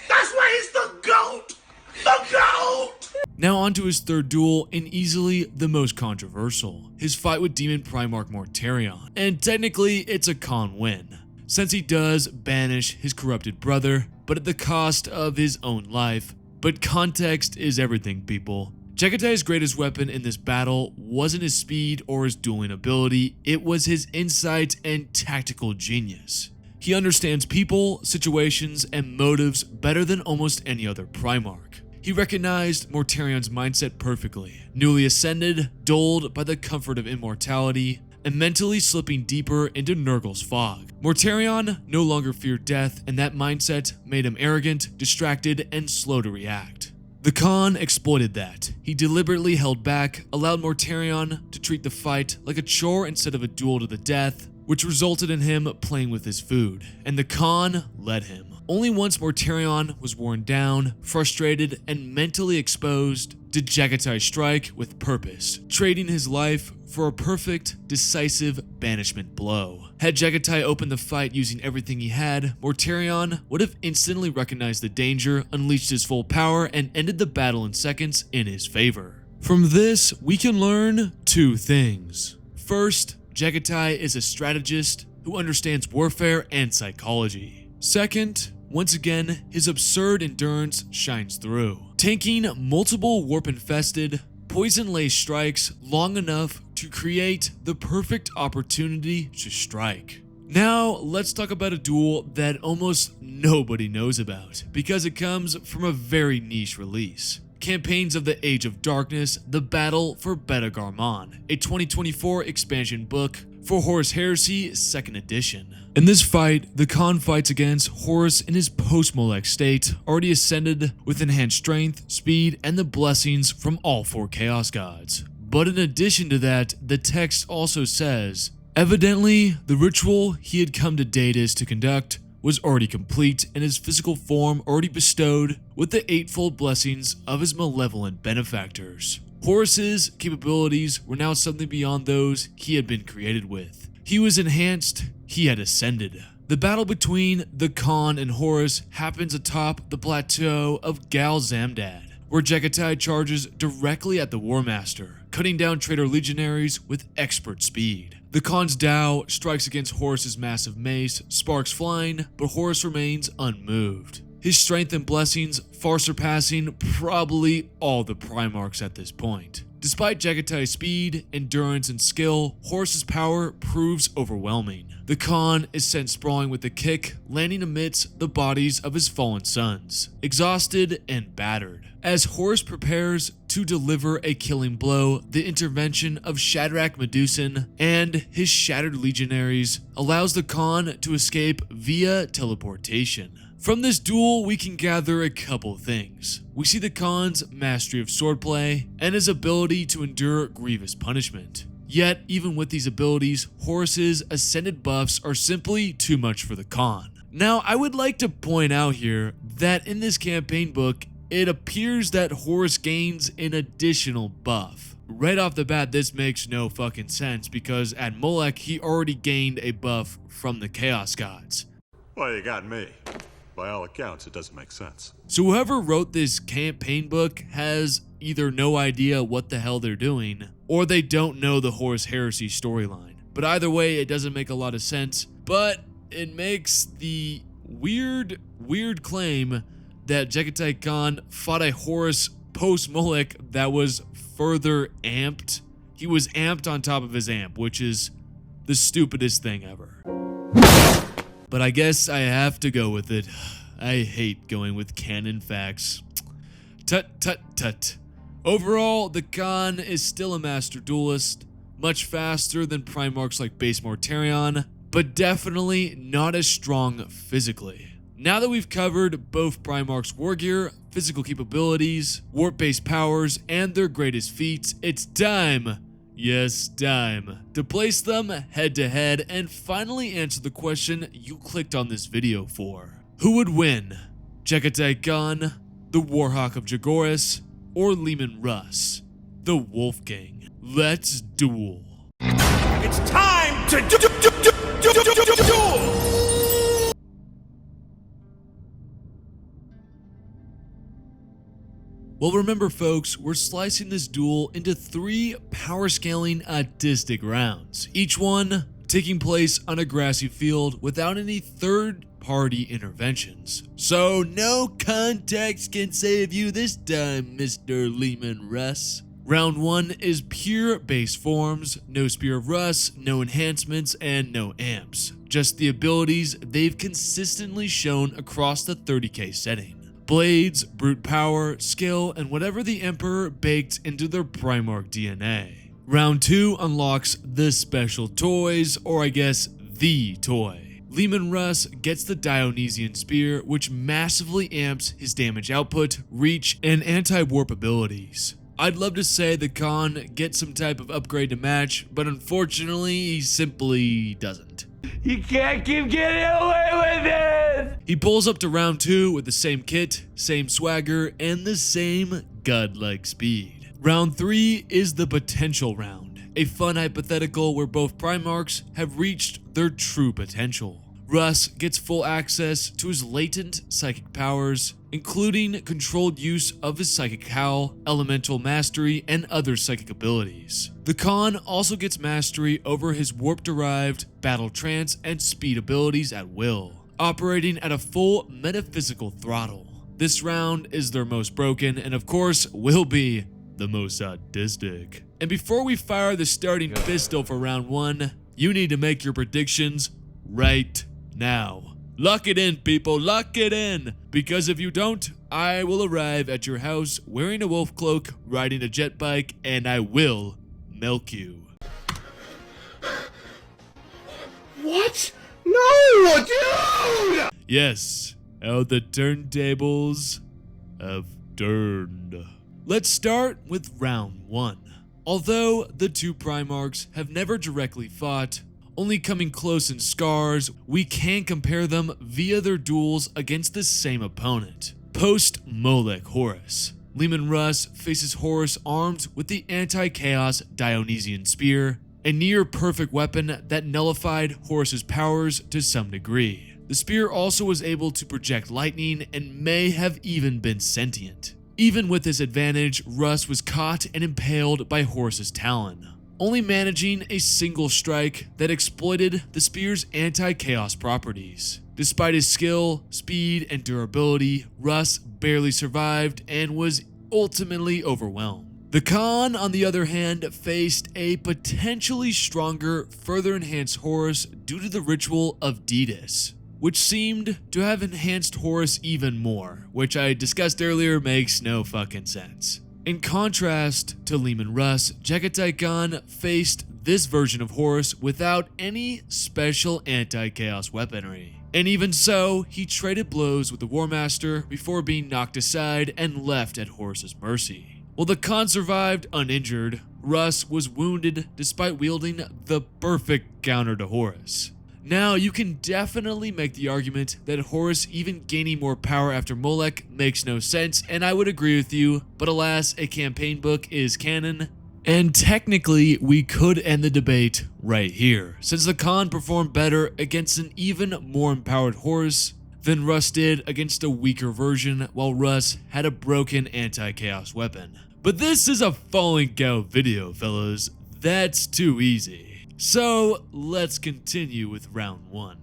That's why he's the GOAT! The GOAT! Now on to his third duel, and easily the most controversial, his fight with Demon Primarch Mortarion. And technically, it's a Khan win, since he does banish his corrupted brother, but at the cost of his own life. But context is everything, people. Jaghatai's greatest weapon in this battle wasn't his speed or his dueling ability, it was his insight and tactical genius. He understands people, situations, and motives better than almost any other Primarch. He recognized Mortarion's mindset perfectly, newly ascended, dulled by the comfort of immortality, and mentally slipping deeper into Nurgle's fog. Mortarion no longer feared death, and that mindset made him arrogant, distracted, and slow to react. The Khan exploited that. He deliberately held back, allowed Mortarion to treat the fight like a chore instead of a duel to the death, which resulted in him playing with his food, and the Khan led him. Only once Mortarion was worn down, frustrated, and mentally exposed did Jaghatai strike with purpose, trading his life for a perfect, decisive banishment blow. Had Jaghatai opened the fight using everything he had, Mortarion would have instantly recognized the danger, unleashed his full power, and ended the battle in seconds in his favor. From this, we can learn two things. First, Jaghatai is a strategist who understands warfare and psychology. Second, once again, his absurd endurance shines through, tanking multiple warp-infested, poison-laced strikes long enough to create the perfect opportunity to strike. Now, let's talk about a duel that almost nobody knows about, because it comes from a very niche release. Campaigns of the Age of Darkness, The Battle for Beta Garmon, a 2024 expansion book for Horus Heresy 2nd edition. In this fight, the Khan fights against Horus in his post-Molech state, already ascended with enhanced strength, speed, and the blessings from all 4 Chaos Gods. But in addition to that, the text also says, evidently, the ritual he had come to Daedus to conduct was already complete and his physical form already bestowed with the 8-fold blessings of his malevolent benefactors. Horus's capabilities were now something beyond those he had been created with. He was enhanced, he had ascended. The battle between the Khan and Horus happens atop the plateau of Gal Zamdad, where Jaghatai charges directly at the War Master, cutting down traitor legionaries with expert speed. The Khan's Dao strikes against Horus's massive mace, sparks flying, but Horus remains unmoved. His strength and blessings far surpassing probably all the Primarchs at this point. Despite Jaghatai's speed, endurance, and skill, Horus's power proves overwhelming. The Khan is sent sprawling with a kick, landing amidst the bodies of his fallen sons, exhausted and battered. As Horus prepares to deliver a killing blow, the intervention of Shadrach Medusan and his shattered legionaries allows the Khan to escape via teleportation. From this duel, we can gather a couple things. We see the Khan's mastery of swordplay and his ability to endure grievous punishment. Yet, even with these abilities, Horus's ascended buffs are simply too much for the Khan. Now, I would like to point out here that in this campaign book, it appears that Horus gains an additional buff. Right off the bat, this makes no fucking sense because at Molech, he already gained a buff from the Chaos Gods. Well, you got me. By all accounts, it doesn't make sense. So whoever wrote this campaign book has either no idea what the hell they're doing, or they don't know the Horus Heresy storyline. But either way, it doesn't make a lot of sense, but it makes the weird claim that Jaghatai Khan fought a Horus post-Molech that was further amped. He was amped on top of his amp, which is the stupidest thing ever. But I guess I have to go with it. I hate going with canon facts. Tut. Overall, the Khan is still a master duelist, much faster than Primarchs like Base Mortarion, but definitely not as strong physically. Now that we've covered both Primarch's war gear, physical capabilities, warp-based powers, and their greatest feats, it's time, yes, time, to place them head-to-head and finally answer the question you clicked on this video for. Who would win? Jaghatai Khan, the Warhawk of Chogoris, or Leman Russ, the Wolfgang? Let's duel. It's time to do Well, remember folks, we're slicing this duel into 3 power scaling autistic rounds, each one taking place on a grassy field without any third-party interventions. So no context can save you this time, Mr. Leman Russ. Round 1 is pure base forms, no Spear of Russ, no enhancements, and no amps. Just the abilities they've consistently shown across the 30k setting. Blades, brute power, skill, and whatever the Emperor baked into their Primarch DNA. Round 2 unlocks the special toys, or I guess the toy. Leman Russ gets the Dionysian Spear, which massively amps his damage output, reach, and anti-warp abilities. I'd love to say the Khan gets some type of upgrade to match, but unfortunately he simply doesn't. You can't keep getting away with it! He pulls up to round 2 with the same kit, same swagger, and the same godlike speed. Round 3 is the potential round, a fun hypothetical where both Primarchs have reached their true potential. Russ gets full access to his latent psychic powers, including controlled use of his Psychic Howl, Elemental Mastery, and other psychic abilities. The Khan also gets mastery over his warp-derived, battle trance, and speed abilities at will, operating at a full metaphysical throttle. This round is their most broken, and of course, will be the most autistic. And before we fire the starting pistol for round 1, you need to make your predictions right now. Lock it in, people, lock it in! Because if you don't, I will arrive at your house wearing a wolf cloak, riding a jet bike, and I will milk you. What? No, dude! Yes, how the turntables have turned. Let's start with round 1. Although the 2 Primarchs have never directly fought, only coming close in scars, we can compare them via their duels against the same opponent. Post Molech Horus, Leman Russ faces Horus armed with the anti-chaos Dionysian Spear, a near-perfect weapon that nullified Horus's powers to some degree. The spear also was able to project lightning and may have even been sentient. Even with this advantage, Russ was caught and impaled by Horus's talon, only managing a single strike that exploited the spear's anti-chaos properties. Despite his skill, speed, and durability, Russ barely survived and was ultimately overwhelmed. The Khan, on the other hand, faced a potentially stronger, further enhanced Horus due to the ritual of Dedis, which seemed to have enhanced Horus even more, which I discussed earlier makes no fucking sense. In contrast to Leman Russ, Jaghatai Khan faced this version of Horus without any special anti-chaos weaponry. And even so, he traded blows with the War Master before being knocked aside and left at Horus's mercy. While the Khan survived uninjured, Russ was wounded despite wielding the perfect counter to Horus. Now, you can definitely make the argument that Horus even gaining more power after Molech makes no sense, and I would agree with you, but alas, a campaign book is canon, and technically we could end the debate right here, since the Khan performed better against an even more empowered Horus than Russ did against a weaker version, while Russ had a broken anti-chaos weapon. But this is a falling out video, fellas. That's too easy. So let's continue with round 1.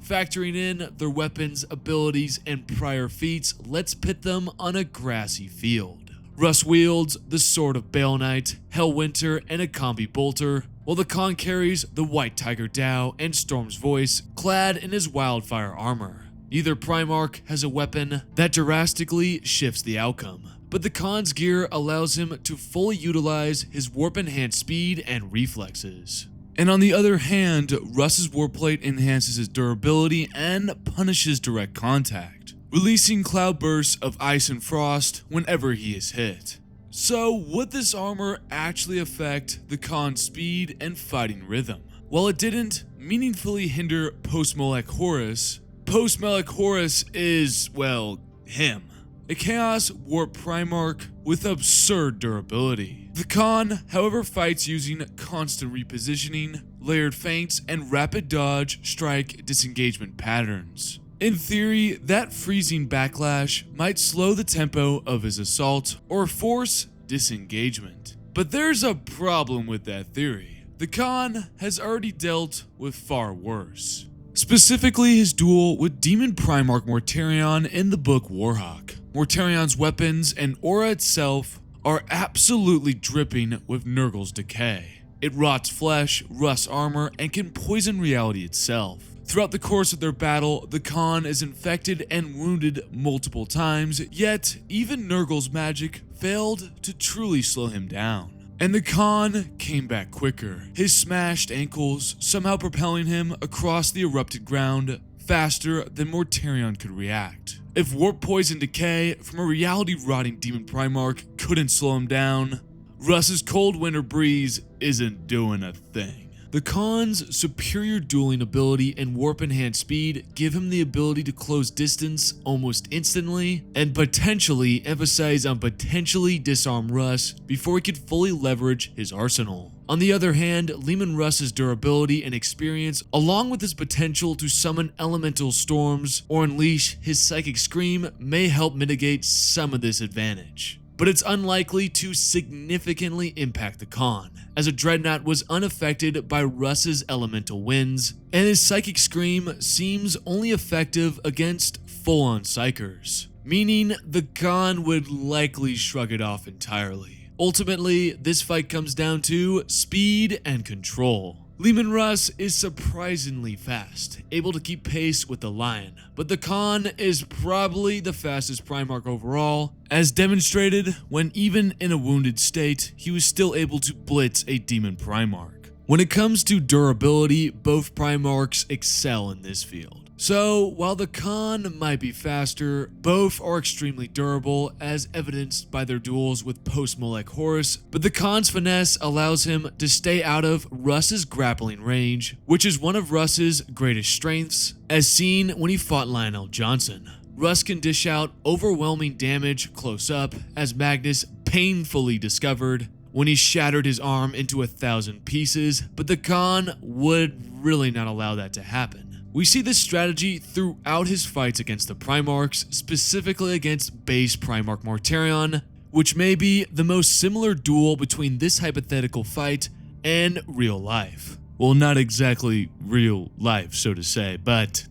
Factoring in their weapons, abilities, and prior feats, let's pit them on a grassy field. Russ wields the Sword of Bale Knight, Hellwinter, and a combi bolter, while the Khan carries the White Tiger Dao and Storm's Voice, clad in his Wildfire armor. Neither Primarch has a weapon that drastically shifts the outcome, but the Khan's gear allows him to fully utilize his warp-enhanced speed and reflexes. And on the other hand, Russ's Warplate enhances his durability and punishes direct contact, releasing cloud bursts of ice and frost whenever he is hit. So would this armor actually affect the Khan's speed and fighting rhythm? While it didn't meaningfully hinder Post-Molech Horus, Post-Molech Horus is, well, him. A Chaos Warp Primarch with absurd durability. The Khan, however, fights using constant repositioning, layered feints, and rapid dodge, strike, disengagement patterns. In theory, that freezing backlash might slow the tempo of his assault or force disengagement. But there's a problem with that theory. The Khan has already dealt with far worse. Specifically his duel with Demon Primarch Mortarion in the book Warhawk. Mortarion's weapons and aura itself are absolutely dripping with Nurgle's decay. It rots flesh, rusts armor, and can poison reality itself. Throughout the course of their battle, the Khan is infected and wounded multiple times, yet even Nurgle's magic failed to truly slow him down. And the Khan came back quicker, his smashed ankles somehow propelling him across the erupted ground faster than Mortarion could react. If warp poison decay from a reality-rotting Demon Primarch couldn't slow him down, Russ's cold winter breeze isn't doing a thing. The Khan's superior dueling ability and warp-enhanced speed give him the ability to close distance almost instantly and potentially emphasize on potentially disarm Russ before he could fully leverage his arsenal. On the other hand, Leman Russ's durability and experience, along with his potential to summon elemental storms or unleash his psychic scream, may help mitigate some of this advantage. But it's unlikely to significantly impact the Khan, as a Dreadnought was unaffected by Russ's elemental winds, and his psychic scream seems only effective against full-on psychers, meaning the Khan would likely shrug it off entirely. Ultimately, this fight comes down to speed and control. Leman Russ is surprisingly fast, able to keep pace with the Lion, but the Khan is probably the fastest Primarch overall, as demonstrated when even in a wounded state, he was still able to blitz a Demon Primarch. When it comes to durability, both Primarchs excel in this field. So, while the Khan might be faster, both are extremely durable as evidenced by their duels with post-Molech Horus, but the Khan's finesse allows him to stay out of Russ's grappling range, which is one of Russ's greatest strengths, as seen when he fought Lionel Johnson. Russ can dish out overwhelming damage close up, as Magnus painfully discovered when he shattered his arm into 1,000 pieces, but the Khan would really not allow that to happen. We see this strategy throughout his fights against the Primarchs, specifically against base Primarch Mortarion, which may be the most similar duel between this hypothetical fight and real life. Well, not exactly real life, so to say, but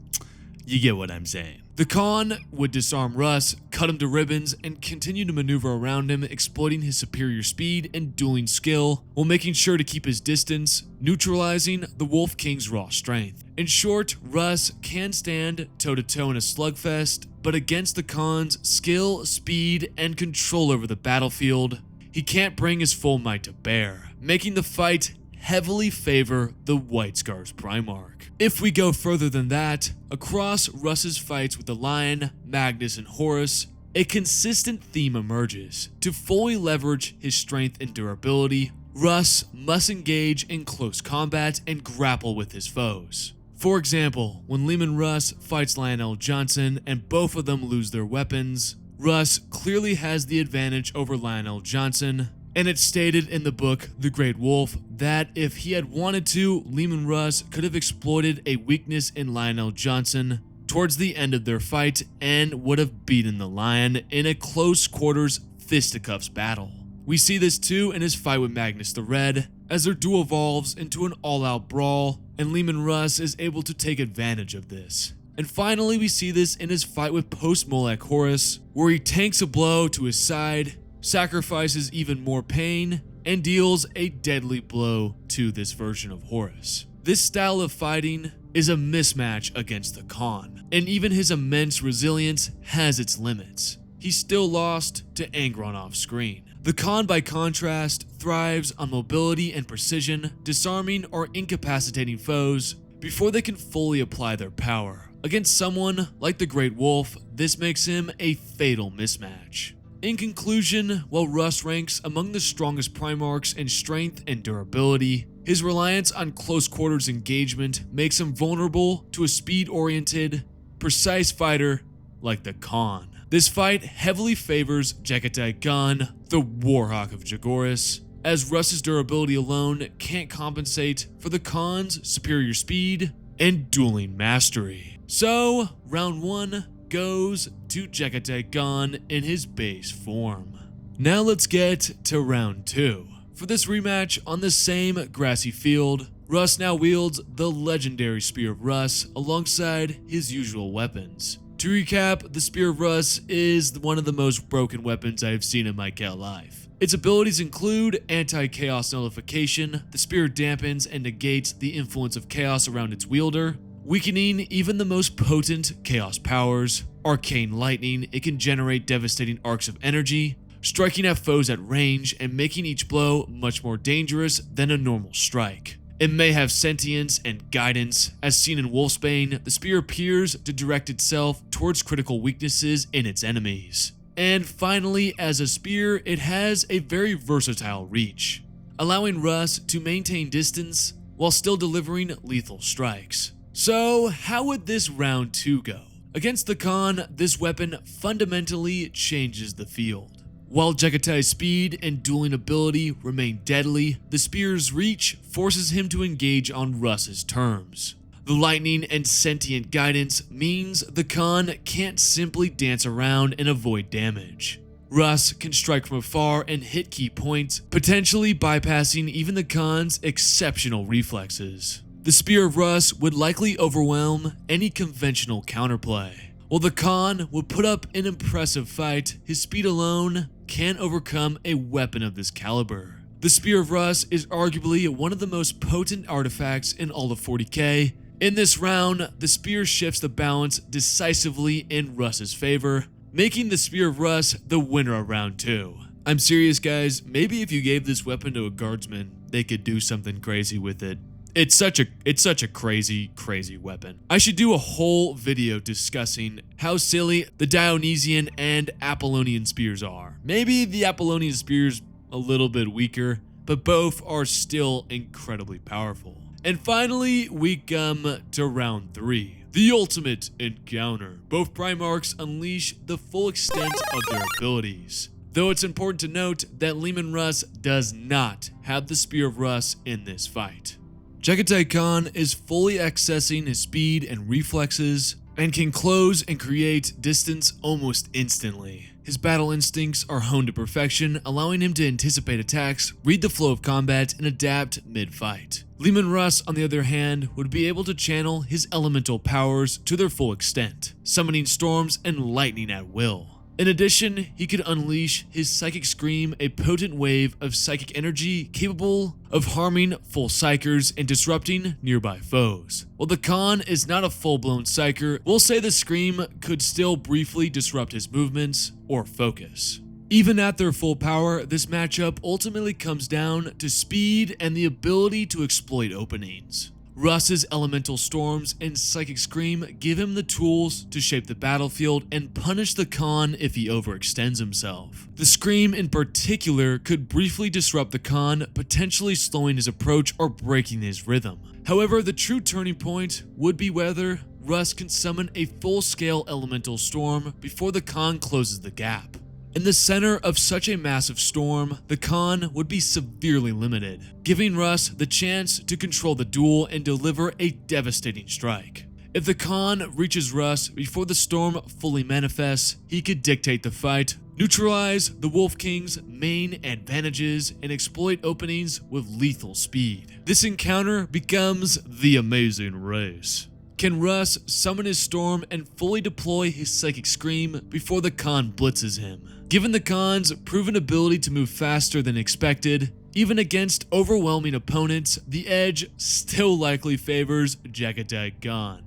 you get what I'm saying. The Khan would disarm Russ, cut him to ribbons, and continue to maneuver around him, exploiting his superior speed and dueling skill, while making sure to keep his distance, neutralizing the Wolf King's raw strength. In short, Russ can stand toe-to-toe in a slugfest, but against the Khan's skill, speed, and control over the battlefield, he can't bring his full might to bear, making the fight heavily favor the White Scar's Primarch. If we go further than that, across Russ's fights with the Lion, Magnus, and Horus, a consistent theme emerges. To fully leverage his strength and durability, Russ must engage in close combat and grapple with his foes. For example, when Leman Russ fights Lionel Johnson and both of them lose their weapons, Russ clearly has the advantage over Lionel Johnson, and it's stated in the book The Great Wolf that if he had wanted to, Leman Russ could have exploited a weakness in Lionel Johnson towards the end of their fight and would have beaten the Lion in a close quarters fisticuffs battle. We see this too in his fight with Magnus the Red, as their duel evolves into an all-out brawl, and Leman Russ is able to take advantage of this. And finally, we see this in his fight with post-Molech Horus, where he tanks a blow to his side, sacrifices even more pain, and deals a deadly blow to this version of Horus. This style of fighting is a mismatch against the Khan, and even his immense resilience has its limits. He still lost to Angron off-screen. The Khan, by contrast, thrives on mobility and precision, disarming or incapacitating foes before they can fully apply their power. Against someone like the Great Wolf, this makes him a fatal mismatch. In conclusion, while Russ ranks among the strongest Primarchs in strength and durability, his reliance on close quarters engagement makes him vulnerable to a speed-oriented, precise fighter like the Khan. This fight heavily favors Jaghatai Khan, the Warhawk of Chogoris, as Russ's durability alone can't compensate for the Khan's superior speed, and dueling mastery. So, round 1 goes to Jaghatai Khan in his base form. Now let's get to round 2. For this rematch on the same grassy field, Russ now wields the legendary Spear of Russ alongside his usual weapons. To recap, the Spear of Russ is one of the most broken weapons I have seen in my KL life. Its abilities include anti-chaos nullification, the spear dampens and negates the influence of chaos around its wielder, weakening even the most potent chaos powers, arcane lightning, it can generate devastating arcs of energy, striking at foes at range and making each blow much more dangerous than a normal strike. It may have sentience and guidance. As seen in Wolfsbane, the spear appears to direct itself towards critical weaknesses in its enemies. And finally, as a spear, it has a very versatile reach, allowing Russ to maintain distance while still delivering lethal strikes. So, how would this round 2 go? Against the Khan, this weapon fundamentally changes the field. While Jaghatai's speed and dueling ability remain deadly, the spear's reach forces him to engage on Russ's terms. The lightning and sentient guidance means the Khan can't simply dance around and avoid damage. Russ can strike from afar and hit key points, potentially bypassing even the Khan's exceptional reflexes. The Spear of Russ would likely overwhelm any conventional counterplay. While the Khan would put up an impressive fight, his speed alone can't overcome a weapon of this caliber. The Spear of Russ is arguably one of the most potent artifacts in all of 40k. In this round, the spear shifts the balance decisively in Russ's favor, making the Spear of Russ the winner of round 2. I'm serious, guys, maybe if you gave this weapon to a guardsman, they could do something crazy with it. It's such a crazy weapon. I should do a whole video discussing how silly the Dionysian and Apollonian spears are. Maybe the Apollonian spear's a little bit weaker, but both are still incredibly powerful. And finally, we come to round 3. The ultimate encounter. Both Primarchs unleash the full extent of their abilities. Though it's important to note that Leman Russ does not have the Spear of Russ in this fight. Jaghatai Khan is fully accessing his speed and reflexes and can close and create distance almost instantly. His battle instincts are honed to perfection, allowing him to anticipate attacks, read the flow of combat, and adapt mid-fight. Leman Russ, on the other hand, would be able to channel his elemental powers to their full extent, summoning storms and lightning at will. In addition, he could unleash his Psychic Scream, a potent wave of psychic energy capable of harming full psychers and disrupting nearby foes. While the Khan is not a full-blown psyker, we'll say the Scream could still briefly disrupt his movements or focus. Even at their full power, this matchup ultimately comes down to speed and the ability to exploit openings. Russ's elemental storms and psychic scream give him the tools to shape the battlefield and punish the Khan if he overextends himself. The scream in particular could briefly disrupt the Khan, potentially slowing his approach or breaking his rhythm. However, the true turning point would be whether Russ can summon a full-scale elemental storm before the Khan closes the gap. In the center of such a massive storm, the Khan would be severely limited, giving Russ the chance to control the duel and deliver a devastating strike. If the Khan reaches Russ before the storm fully manifests, he could dictate the fight, neutralize the Wolf King's main advantages, and exploit openings with lethal speed. This encounter becomes the amazing race. Can Russ summon his storm and fully deploy his Psychic Scream before the Khan blitzes him? Given the Khan's proven ability to move faster than expected, even against overwhelming opponents, the edge still likely favors Jaghatai Khan.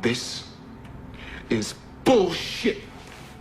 This is bullshit.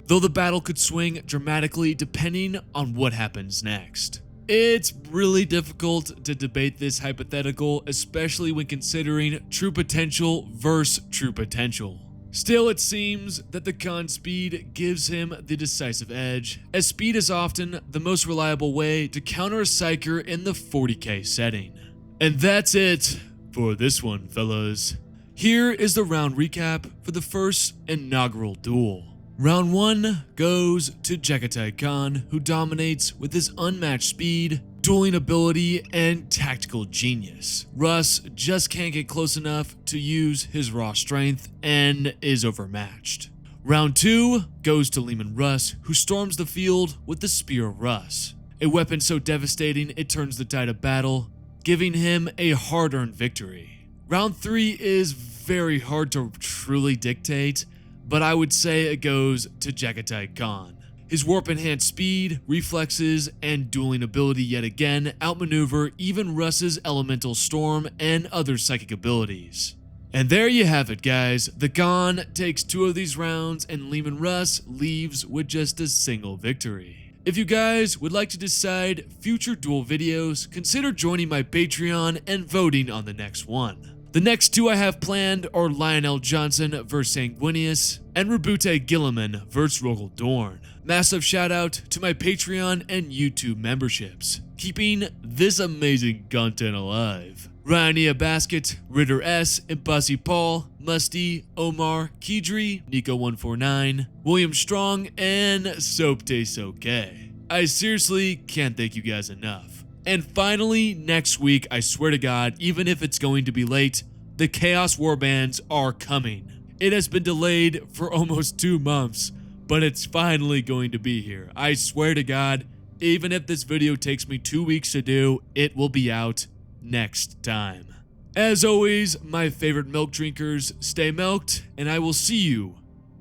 Though the battle could swing dramatically depending on what happens next. It's really difficult to debate this hypothetical, especially when considering true potential versus true potential. Still, it seems that the Khan's speed gives him the decisive edge, as speed is often the most reliable way to counter a psyker in the 40k setting. And that's it for this one, fellas. Here is the round recap for the first inaugural duel. Round 1 goes to Jaghatai Khan, who dominates with his unmatched speed, dueling ability, and tactical genius. Russ just can't get close enough to use his raw strength and is overmatched. Round 2 goes to Leman Russ, who storms the field with the Spear of Russ, a weapon so devastating it turns the tide of battle, giving him a hard-earned victory. Round 3 is very hard to truly dictate, but I would say it goes to Jaghatai Khan. His warp-enhanced speed, reflexes, and dueling ability yet again outmaneuver even Russ's elemental storm and other psychic abilities. And there you have it, guys. The Khan takes 2 of these rounds and Leman Russ leaves with just a single victory. If you guys would like to decide future duel videos, consider joining my Patreon and voting on the next one. The next 2 I have planned are Lionel Johnson vs Sanguinius and Rabute Gilliman vs Rogel Dorn. Massive shout out to my Patreon and YouTube memberships, keeping this amazing content alive. Ryania Basket, Ritter S, Imbasi Paul, Musty, Omar, Keedry, Nico149, William Strong, and Soap Tastes Okay. I seriously can't thank you guys enough. And finally, next week, I swear to God, even if it's going to be late, the Chaos Warbands are coming. It has been delayed for almost 2 months, but it's finally going to be here. I swear to God, even if this video takes me 2 weeks to do, it will be out next time. As always, my favorite milk drinkers, stay milked, and I will see you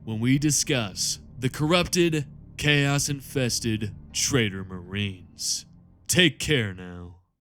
when we discuss the corrupted, chaos-infested Traitor Marines. Take care now.